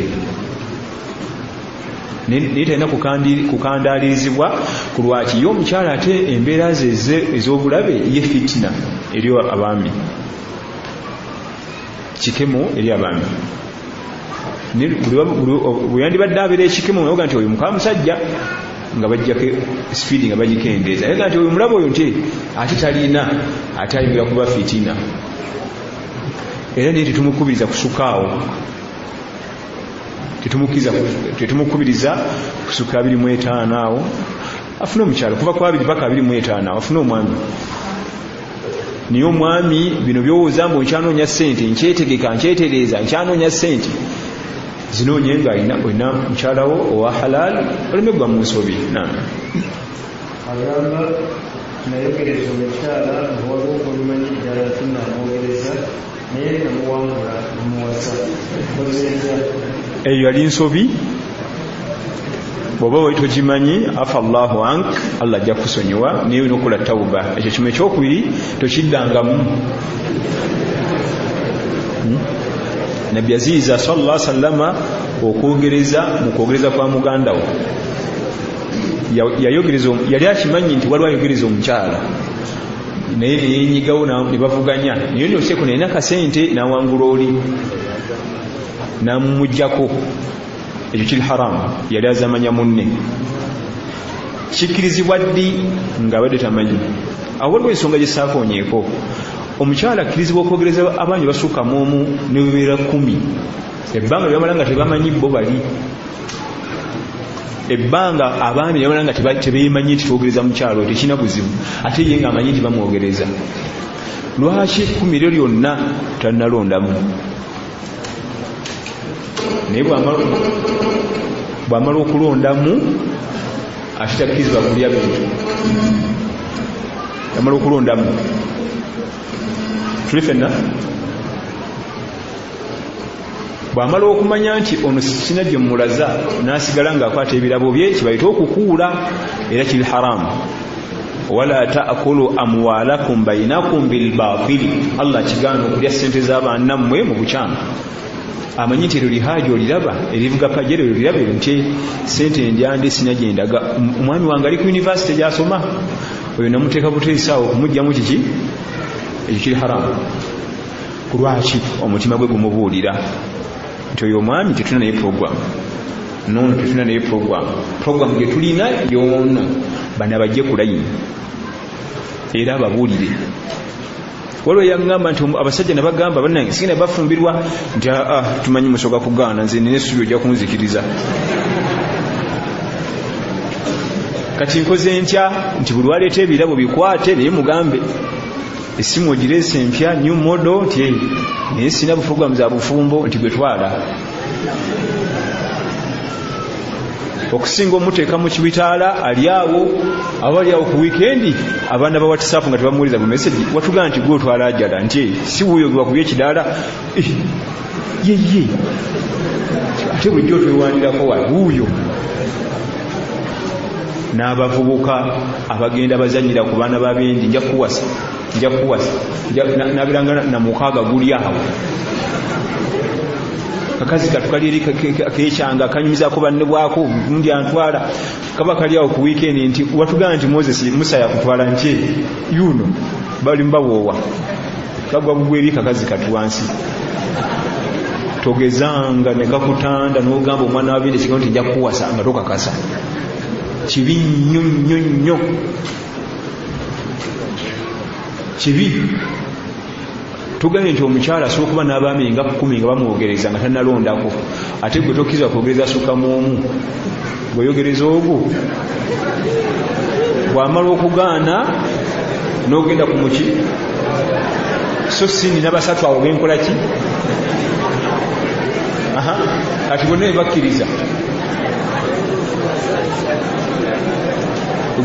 naye talina kukandaalirizibwa ku lwaki ye omukyala ate embeera ze ez'obulabe ye fitina eri abaami, kikemo eri abaami. bwe yandibadde abeera ekikemo nayoga nti oyo muka musajja nga bajjako sipiidi nga bagikendeeza, naye nti oyo mulaba oyo nti ate talina, ate ayingira kuba fitina. era naye tetumukubiriza kusukaawo, tetumukubiriza kusuka 25 awo. afune omukyalo kuva ku 2 paka 25 awo, afune omwami. niye omwami bino byowooza mbu nkyanoonya ssente, nkyetegeka nkyetereeza, nkyanoonya ssente, zinoonye nga olina mukyalawo owa halal, oleme gwa mu nsobi. agamba nayogereza omukyala waliwo okulimanyi ddala tunamwogereza naye namuwangula namuwasa kozeeza eyo yali nsobi. bw'oba wali togimanyi afa Allahu ank, Allah ajja kusonyiwa, naye olina okukola tawuba. ekyo kimu ekyokubiri tokiddangamu. nabbi aziiza sallallahu alaihi wasallam okwogereza mu kwogereza kwa muganda we yali akimanyi nti waliwo ayogereza omukyala naye neyenyigawo ne bavuganya, naye noseeko nalina kasente nawangula oli namumugjako, ekyo kiri haramu. yali azamanya munne, kikkirizibwa ddi nga abadde tamanyi. awo waliwo ensonga gye saakoonyeeko. omukyala akkirizibwa okwogereza abaami basukka mu omu ne bebeera 10, ebbanga lyamala nga tebamanyi bo bali, ebbanga abaami lyamala nga tebeemanyi nti twogereza mukyalo, tekina buzibu, ate ye nga amanyi nti bamwogereza. lwaki 10 lyo lyonna tannalondamu? naye bw'amala okulondamu ate takkirizibwa kulya bintu. yamala okulondamu tuli fenna, bw'amala okumanya nti ono kina gye mulaza n'asigala ng'akwata ebirabo bye, kibayita okukuula, era kiri haramu. wala taakulu amwalakum bainakum bilbaatili, Allah kigaana okulya ssente z'abannammwe mu bukyamu. amanyi nti eryo lihaaji oliraba, erivuga pajero oliraba nti ssente endyande sina gyendaga. omwami wange ali ku yunivasite gy'asoma, oyo namuteeka buteesaawo okumugyamu kiki, ekyo kiri haramu. ku lwaki? omutima gwe gumubuulira nti oyo omwami tetulina naye program, nono tetulina naye program gye tulina yoona bana bajje ku layini era ababuulire. waliwo yaŋŋamba nti abasajja ne bagamba bannange sigenda bafumbirwa nti tumanyi musoka kugaana, nze nina essubi ojja kunzikiriza. kati nkoze ntya nti buli waleeta ebirabo bikwate, naye mugambe essimu ogireese empya new model nti naye sina program za bufumbo nti gwe twala. okusinga omuteeka mu kibitaala ali awo abali awo ku wiikendi abaana ba WhatsApp nga tebamuwuliriza mu message watugamba nti gwe otwala ajala nti si wuuyo gwe bakubye ekidaala yeye ate bulijjo twewandirako wa wuuyo. N'abavubuka abagenda bazanyira ku baana b'abendi nja kuwasa nabiranga na mukaaga guli awo kakazi katukali eri kekyanga kanyumizaako banne bwako gundi antwala kaba kali awo ku weekend nti watugamba nti Moses Musa yakutwala nti yuno bali mbawoowa kagwa bugweri kakazi katu wansi togezanga ne kakutanda n'ogamba omwana w'abendi kigambo nti nja kuwasa nga tokakasa kibi nnyo kibi. Tugambye nti omukyala asobola okuba n'abaami nga 10 nga bamwogereza nga tannalondako ate gwe tokkirizibwa kwogereza asukka mu omu bweyogereza ogwo bw'amala okugaana n'ogenda ku muki so sindi n'abasatu awo benkola ki ati bonna bebakkiriza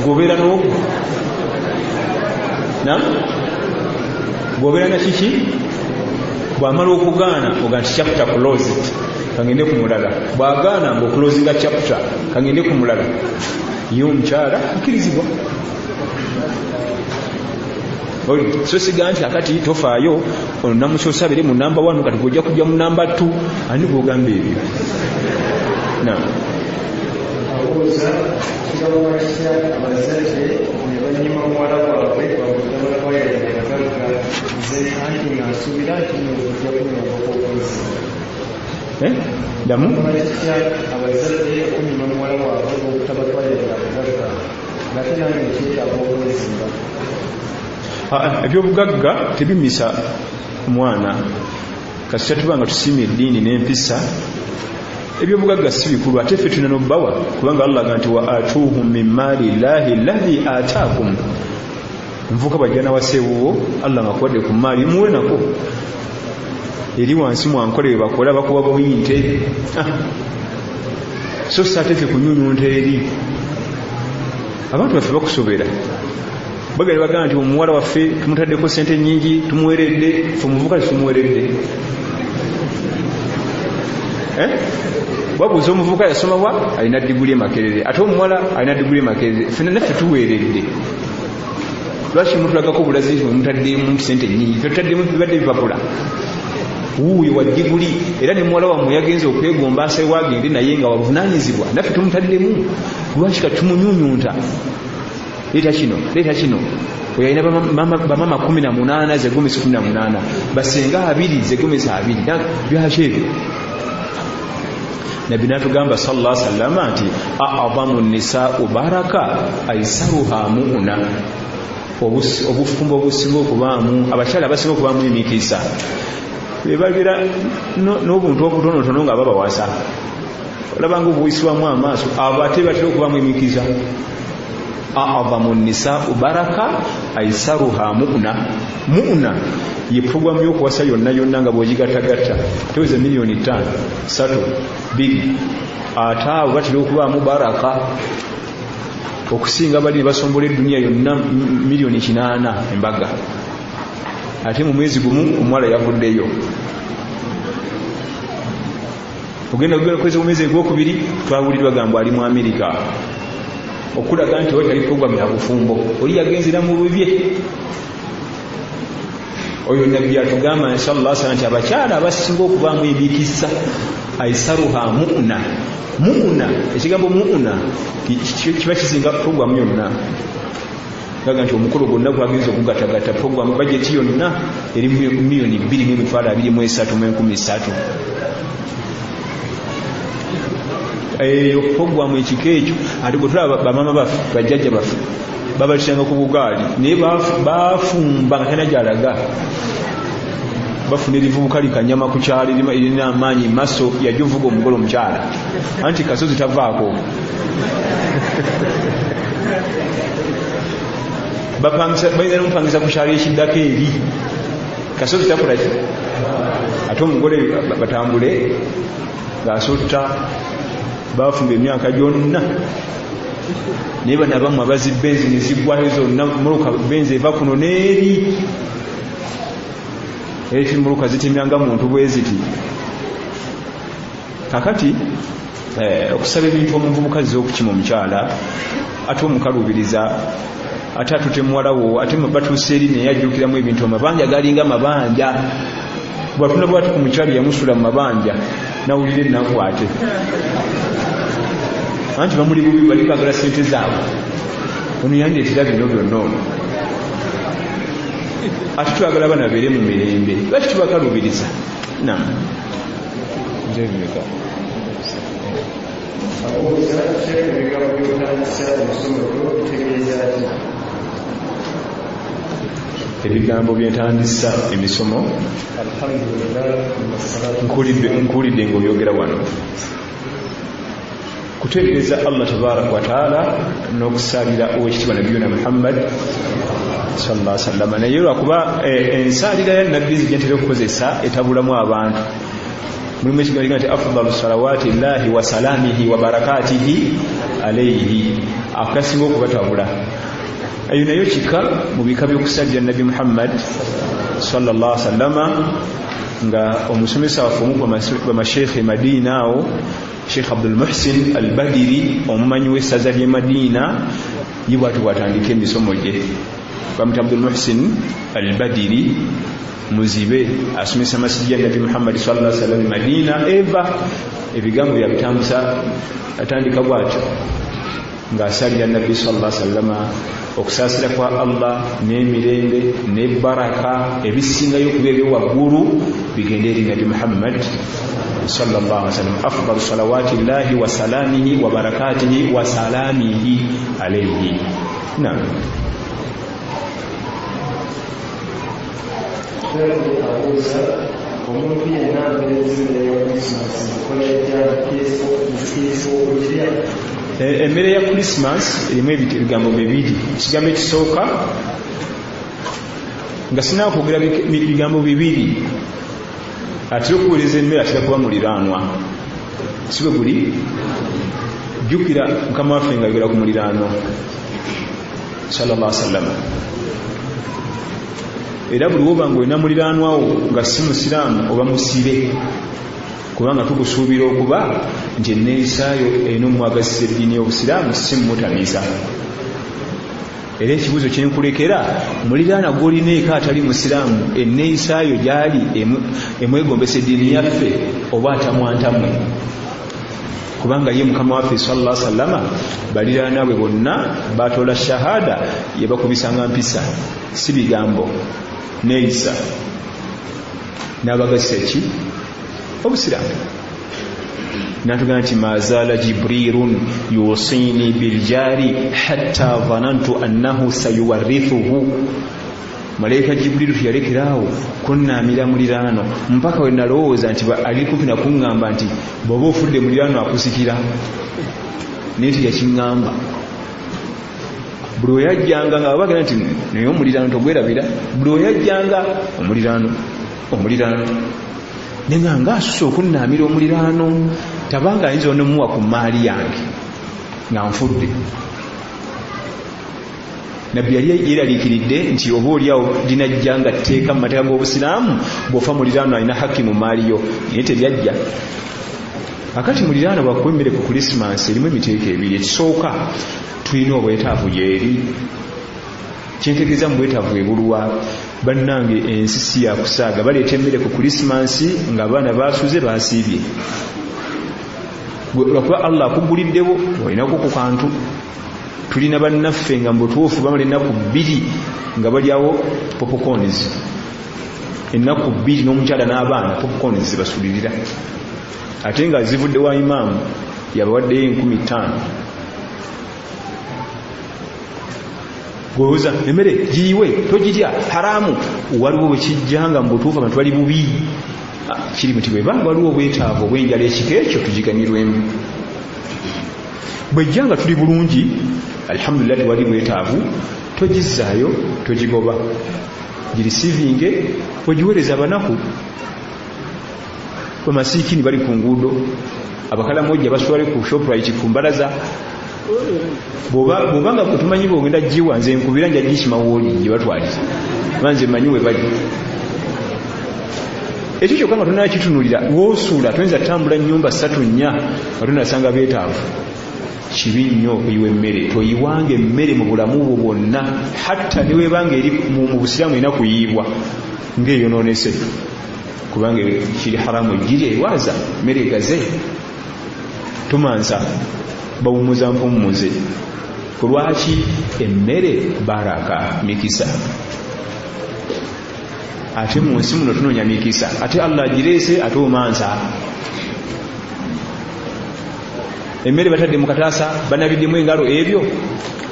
gobeera n'ogwo bw'obeera na kiki bw'amala okugaana oga nti chapter closed kangende ku mulala bw'agaana ng'okulozinga chapter kangende ku mulala ye omukyala akkirizibwa. So siga nti akati tofaayo ono namukyosabire mu namba 1 kati gojja kujja mu namba 2 ani bw'ogamba ebyo abuuza kigabuka kitya abazadde ne banyima muwala waabwe bamutabala bwayayagagaga nze anti nga nsuubira nti nojja kunyambako okwezi damu kitya abazadde okunyima muwala waabwe obutabatwayagagaga ngate nange nkyetaaga okwezimba. Ebyobugagga tebimisa mwana kasita tuba nga tusiimye eddiini n'empisa. Ebyobugagga si bikulu ate ffe tulina n'obbawa kubanga Allah aga nti wa atuuhum min maali llaahi alladhi ataakum nvuka bajjana waseewo Allah nga kuwadde ku maali muwe nako eri wansi mwankole bakola bakuba buyinte so ate ffe kunyunyunta eri abantu baffe bakusobera bagala bagamba nti omuwala waffe tumutaddeko sente nyingi tumuweredde ffe omuvuka tetumuweredde wabuuza omuvubuka yasoma wa alina diguli emakerere ate omuwala alina diguli emakerere fena naffe tuweeredde lwaki mutulagako obulazi mutaddemu sente nyingi tutaddemu bibadde bipapula wuuyo wa diguli era ne muwala wammwe yagenza okwegomba asawo agende naye nga wavunaanyizibwa naffe tumutaddemu lwaki katumunyunyunta leeta kino oyo alina bamama 18 zegomesi 18 basenga 2 zegomesi 2 byaki ebyo. Nabbi natugamba sallallahu alaihi wasallam nti a'adhamu nisaa'u baraka aisaruha mu'una obufumbo obusinga okubaamu abakyala abasinga okubaamu emikisa bebagira n'obuntu obutonotono nga babawasa olabanga obuyisibwamu amaaso abo ate batera okubaamu emikisa. a'adhamu nisaa'u baraka aisaruha mu'una ye programu y'okuwasa yonna nga bw'ogigattagatta teweza $5 2 ate abo batera okubaamu baraka okusinga bali basombola eddunya yonna $8 embaga ate mu mwezi gumu omuwala yavuddeyo ogenda kweza omwezi ogwokubiri twawuliddwa gamba ali mu Amerika okulaga nti wetali programu ya bufumbo oli yagenzera mu bibye. Oyo nabbi atugamba sallallahu alaihi wasallam nti abakyala abasinga okubaamu ebikisa aisaruha mu'una ekigambo mu'una kiba kisinga programu yonna gaga nti omukolo gwonna gwagenza okugatagata programu bajeti yonna eri $2,223,013 eyo programu ekiko ekyo ate bwe tulaba bamama baffe bajjajja baffe babatisanga ku bugaali naye bafumba nga tena gyalaga bafuna erivubuka likanyama ku kyalo erina amaanyi maso yajovuga omugole omukyala anti kasozi tavaako bayinza nomupangisa ku kyalo ekiddako eri kasozi takolaki ate omugole batambule ng'asota bafumba emyaka gyonna naye bano abamu abazi benzi nezigwayo zonna muluka benzi eva kuno n'eri eti muluka zitimyanga muntu bwe ziti kakati okusaba ebintu omuvubuka ziza okukima omukyala ate omukalubiriza ate atute muwalawo ate batuuse eri naye ajjukiramu ebintu amabanja galinga mabanja bwatuna bwati ku mukyala yamusula mu mabanja nawulire ennaku ate anti bamuli bubi bali bagala sente zaabwe ono yandeetera bino byonna ono ate twagala abana babeere mu mirembe lwaki tubakalubiriza nam njebimeka abuuza sheekh ebigambo by'otandisa omusomero bitegeeza ki ebigambo byentandisa emisomo nkuulidde ng'obyogera wano kutegeeza Allah tabaraka wa taala n'okusalira owekitiibwa nabiyuna Muhammad sallallahu alaihi wasallam naye lwakuba ensalira ya nabbi zigentera okukozesa etabulamu abantu mulimu ekigambo nti afdalu salawati llahi wa salamihi wa barakatihi alayhi akasinga okubatabula ayo nayo kika mu bika by'okusalira nabbi Muhammad sallallahu alaihi wasallam nga omusomesa waffe omu bamashekhe Madina awo Sheikh Abdul Muhsin al-Badiri omumanyi w'essaza ly'e Madina yibwati bwatandika emisomo gye bamuyita Abdul Muhsin al-Badiri muzibe asomesa masjidi ya Nabi Muhammad sallallahu alaihi wasallam Madina eva ebigambo byabitambuza atandika bwatyo ng'asalira Nabi sallallahu alaihi wasallam okusaasira kwa Allah n'emirembe n'ebaraka ebisingayo okuba ebyowaggulu bigende eri Nabi Muhammad sallallahu alaihi wasallam afdalu salawati llahi wa salamihi wa barakatihi wa salamihi alayhi naam abuuza omuntu yenna abeezimire ya Christmas nkola etya kiiso okukirya emmere ya Christmas erimu ebigambo bibiri ekigambo ekisooka nga sinaba kwogera bigambo bibiri atera okuweereza emmere atera kuba muliraanwa si bwe guli jjukira mukama waffe nga ayogera ku muliraanwa sallallahu alaihi wasallam era buli woba nga olina muliraanwawo nga si musiraamu oba musibe kubanga tukusuubira okuba nti enneeyisaayo erina omwagazisa eddiini y'obusiraamu si mumutamiisa era ekibuuzo kyenkulekera muliraana gw'olina eka atali musiraamu enneeyisaayo gyali emwegombesa eddiini yaffe oba atamwantamwe kubanga ye mukama waffe sallallahu alaihi wasallam baliraana bwe bonna batoola shahada yebakubisanga mpisa si bigambo neeyisa n'abagazisa ki obusiraamu natugamba nti mazaala jibrirun yusini biljari hatta dhanantu annahu sayuwarithuhu malaika jibrilu yalekeraawo kunnaamira muliraano mpaka we nalowooza nti alikufi nakuŋŋamba nti bw'oba ofudde muliraano akusikira naye tiyakiŋŋamba buli oyajjanga nga babagenda nti naye omuliraano togwerabira buli oyajjanga omuliraano nenga asusa okunnaamira omuliraano tabanga ayinza onomuwa ku maali yange nga nfudde nabbi yali yeraliikiridde nti oba oliawo linajja nga tteeka mu mateeka g'obusiraamu bw'ofa muliraano alina hakki mu maali yo naye teryajja akati muliraano bwakuwa emmere ku Krismasi erimu emiteeka ebiri ekisooka tulina obwetaavu gyeri kyentegeeza mu bwetaavu ebulwa bannange ensi si yakusaaga baleeta emmere ku Krismasi ng'abaana basuze basiibye lwakuba Allah akuguliddewo olinako ku kantu tulina bannaffe nga mu butuufu bamala ennaku 2 nga balyawo popcorns ennaku 2 n'omukyala n'abaana popcorns zibasulirira ate nga zivudde wa imaamu yabawaddeyo 15,000 gweoza emmere giyiwe togirya haramu waliwo bwekijjanga mu butuufu abantu bali bubi kirimu ti bwebanga waliwo obwetaavu obwenjala ekika ekyo tugiganyirwemu bwejjanga tuli bulungi alhamdulillah tewali bwetaavu togizaayo togigoba girisiivinge ogiweereza abanaku bamasiikini bali ku nguudo abakalamojja baswale ku Shoprite ku mbalaza bwobanga kutumanyi bwogenda jiwa nze nkubira nja gishimawooli gye batwaliza manze manyi we bali ekyo kyokka nga tonnakitunulira woosuula toyinza tambula nnyumba 3-4 nga tonasanga beetaavu kibi nnyo oyiwa emmere toyiwanga emmere mu bulamu bwo bwonna hatta ne webanga eri mu busiraamu erina kuyiibwa ng'eyonoonese kubanga kiri haramu ejjiri ewaza mmere egaze tumansa bawumuza mpumuze kulwaki emmere baraka mikisa ate mu nsi muno tunoonya mikisa ate Allah agireese ate omansa emmere batadde mu kataasa banabiddemu engalo ebyo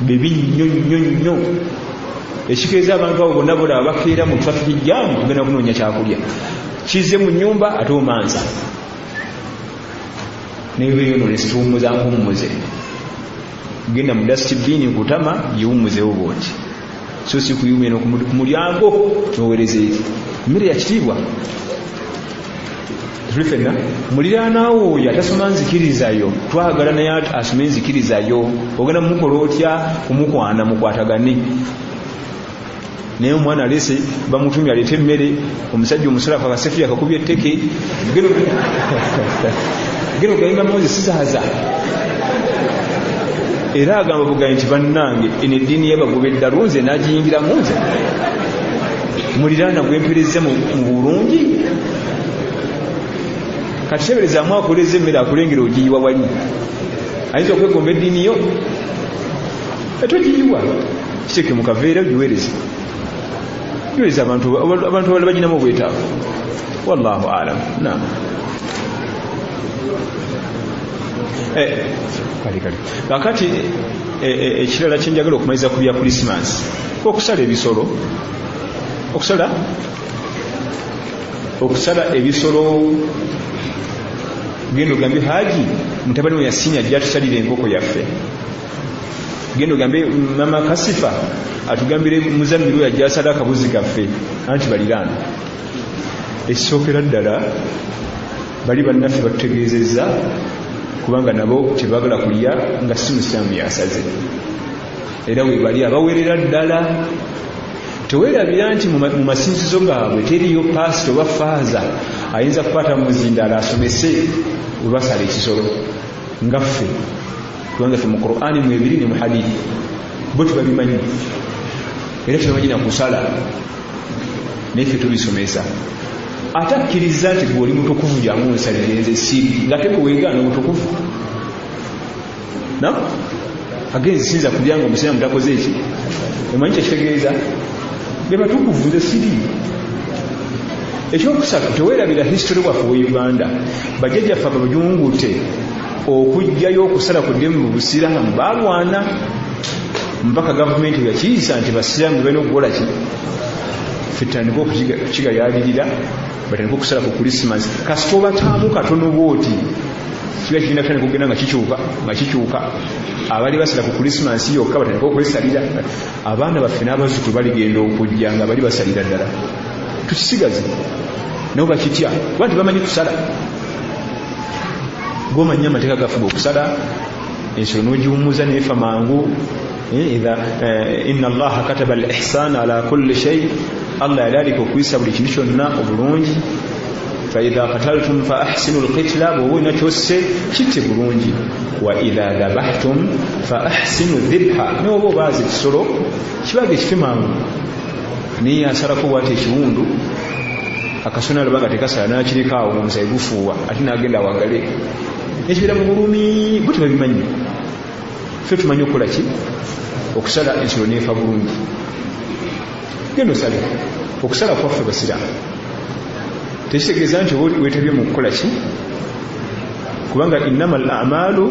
bibi nnyo ekikeeza abantu abo bonna bolaba bakeera mu traffic jam kugenda kunoonya kyakulya kize mu nnyumba ate omansa nebeyonoonese tuwummuza mpumuze genda mu dustbin kutama yiwummuzewo bwoti so si kuyumya no ku mulyango nowereze mmere yakitiibwa tulifenna muliraanaawo oyo atasoma nzikirizayo twagala naye asome nzikirizayo ogenda mumukola otya kumukwana mukwatagane naye omwana alese bamutumya aleete emmere omusajja omusalafu akasefi akakubya etteke gero gayimba moze sisaaza era agamba bugayi nti bannange eno eddiini yabagobedda lunze n'agiyingira munze muliraana gwemperezza mu bulungi kati teberezaamu akoleza emmere akulengera ogiyiwa wali ayinza okwegomba eddiini yo etogiyiwa kiteeke mu kaveera giwereze abantu abala baginamu obwetaavu wallahu alam naam kakati ekirala kyenjagala okumaliza ku bya Christmas okusala ebisolo genda ogambe haji mutabani we yasinya ajja tusalira enkoko yaffe genda ogambe mama Kasifa atugambire muzammiru yajja asala akabuzi kaffe anti baliraana ekisookera ddala bali bannaffe batutegeezezza kubanga nabo tebagala kulya nga si musiraamu yasaze era we bali abawerera ddala teweerabira nti mu masinzizo gaabwe teriyo paasita oba faaza ayinza kukwata muzindala asomese we basala ekisolo ngaffe kubanga ffe mu Qur'ani mu ebiri ne mu hadithi bo tebabimanyi era tebamanyi na kusala naye ffe tubisomesa ate akkiriza nti gwe oli mutukuvu jangu nsalire nze siri nga tekuweegaana omutukuvu agenzi sinza kulya nga omusiraamu takoze eki omanyi kyekitegeeza be batukuvu nze siri ekyokusatu teweerabira history waffe we Uganda bajjajjaffe abajungute okujjayo okusala ku ddemu mu busiraamu balwana mpaka gavumenti yakiisa nti basiraamu balina okukola ki fetandika okukigayalirira batandika okusala ku Christmas kasita obataamu katono bwoti kiba kirina kutandika okugenda nga kikyuka abali basala ku Christmas yokka batandika okwesalira abaana baffe n'abazzukulu baligenda okujja nga bali basalira ddala tukisigaze nabo bakitya kuba tebamanyi kusala gwomanyi amateeka gaffe okusala ensolo n'ogiwummuza neefa mangu inna allaha kataba al-ihsana ala kulli shay Allah yalaalika okuyisa buli kintu kyonna obulungi faidha qataltum fa ahsinu al-qitla bw'oba olina kyosse kitte bulungi wa idha dhabahtum fa ahsinu dhibha n'oba obaaza ekisolo kibaga ekife mangu naye asalako bwati ekiwundu akasona alaba nga tekasala n'akireka awo omusayi gufuuwa ate n'agenda awagale ekibeera mu bulumi bo tebabimanyi ffe tumanyi okukola ki okusala ensolo neefa bulungi genda osale okusala kwaffe basiraamu tekitegeeza nti oba weetabye mu kukola ki kubanga innama al amalu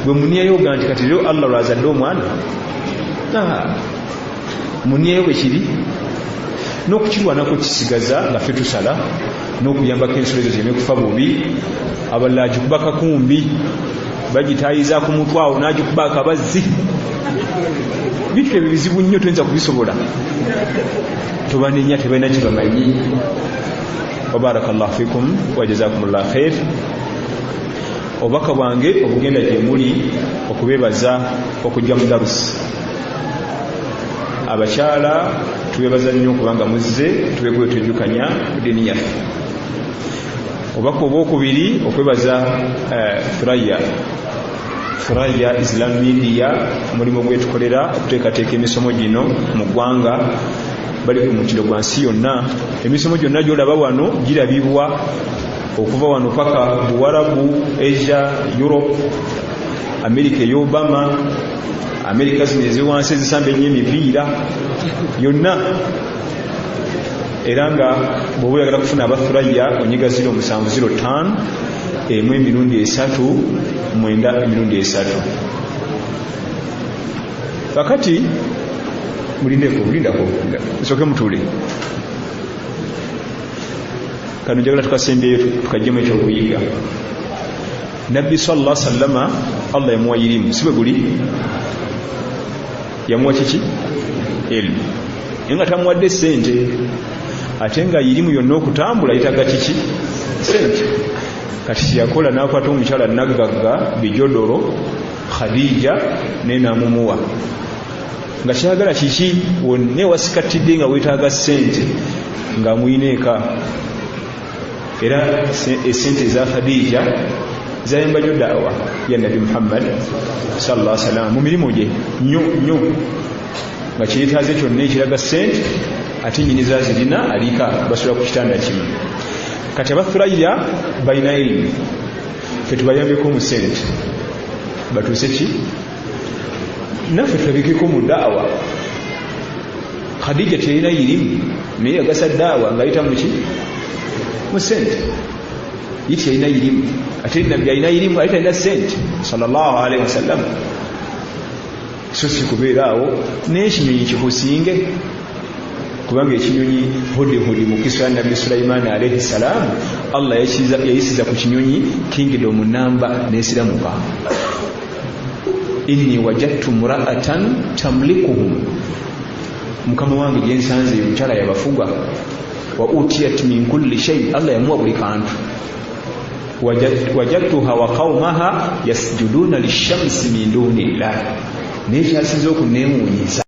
bwe muniyayoga nti kati lero Allah lwazadde omwana muniyayo bwe kiri n'okukirwanako kisigaza nga ffe tusala n'okuyambako ensolo ezo zireme kufa bubi abalala agikuba kakumbi bagitayiza ku mutwe awo n'agikuba akabazzi bitu ebyo bizibu nnyo toyinza kubisobola tobanenya tebalina kibamanyi wabarakallahu fikum wajazakumullahu khair obubaka bwange obugenda gye muli okubeebaza okujja mu darusi. Abakyala tubeebaza nnyo okubanga muzze tubeekuwe tujjukanya ddiini yaffe. Obubaka obwokubiri okwebaza Thuraya Islam Media omulimu gwetukolera okuteekateeka emisomo gino mu ggwanga bali ku mutindo gwa nsi yonna. Emisomo gyonna gy'olaba wano girabibwa okuva wano paka Buwarabu, Asia, Europe, Amerika ey'Obama, Amerika zino eziwansi ezisamba ennyo emipiira yonna. Era nga bw'oba oyagala kufuna abathuraya onyiga 0705 1 3 Kakati mulindako nsooke mutule kano njagala tukasembeyo tukajjemu ekyokuyiga. Nabbi sallallahu alaihi wasallama Allah yamuwa ilimu, si bwe guli? Yamuwa kiki? Ilmu. Nga tamuwadde ssente, ate nga ilimu yonna okutambula yitaga kiki? Ssente. Kati kiyakola n'akwata omukyala naggagga bijodoro Khadija nenamumuwa nga kyagala kiki wonne wasikatidde nga weetaaga ssente nga muyineeka. Era essente za Khadija zayamba nnyo daawa ya Nabi Muhammad sallallahu alaihi wasallam mu mirimu gye nnyo nga kyetaaze kyonna ekiraga ssente, ate nnyini zazirina alika basula ku kitanda kimu. Kati abathuraya balina ilimu, ffe tubayambeko mu ssente batuuse ki naffe tulabikeko mu daawa. Khadija teyalina ilimu naye yagasa daawa ng'ayita muki mu ssente. Yiti yalina ilimu, ate nabbi alina ilimu ate alina ssente sallallahu alaihi wasallam. So si kubeera awo n'ekinyonyi kikusinge, kubanga ekinyonyi hodi mu kisa ya Nabbi Sulaiman alayhi salam Allah yayisiza ku kinyonyi kingdom namba n'esiramuka. Inni wajadtu mura'atan tamlikuhum, mukama wange gye nsanze omukyala yabafuga. Wa utiyat min kulli shay, Allah yamuwa buli kantu. Wajadtuha wa qaumaha yasjuduna lishamsi min dunillah, n'ekyasinza okuneewuunyisa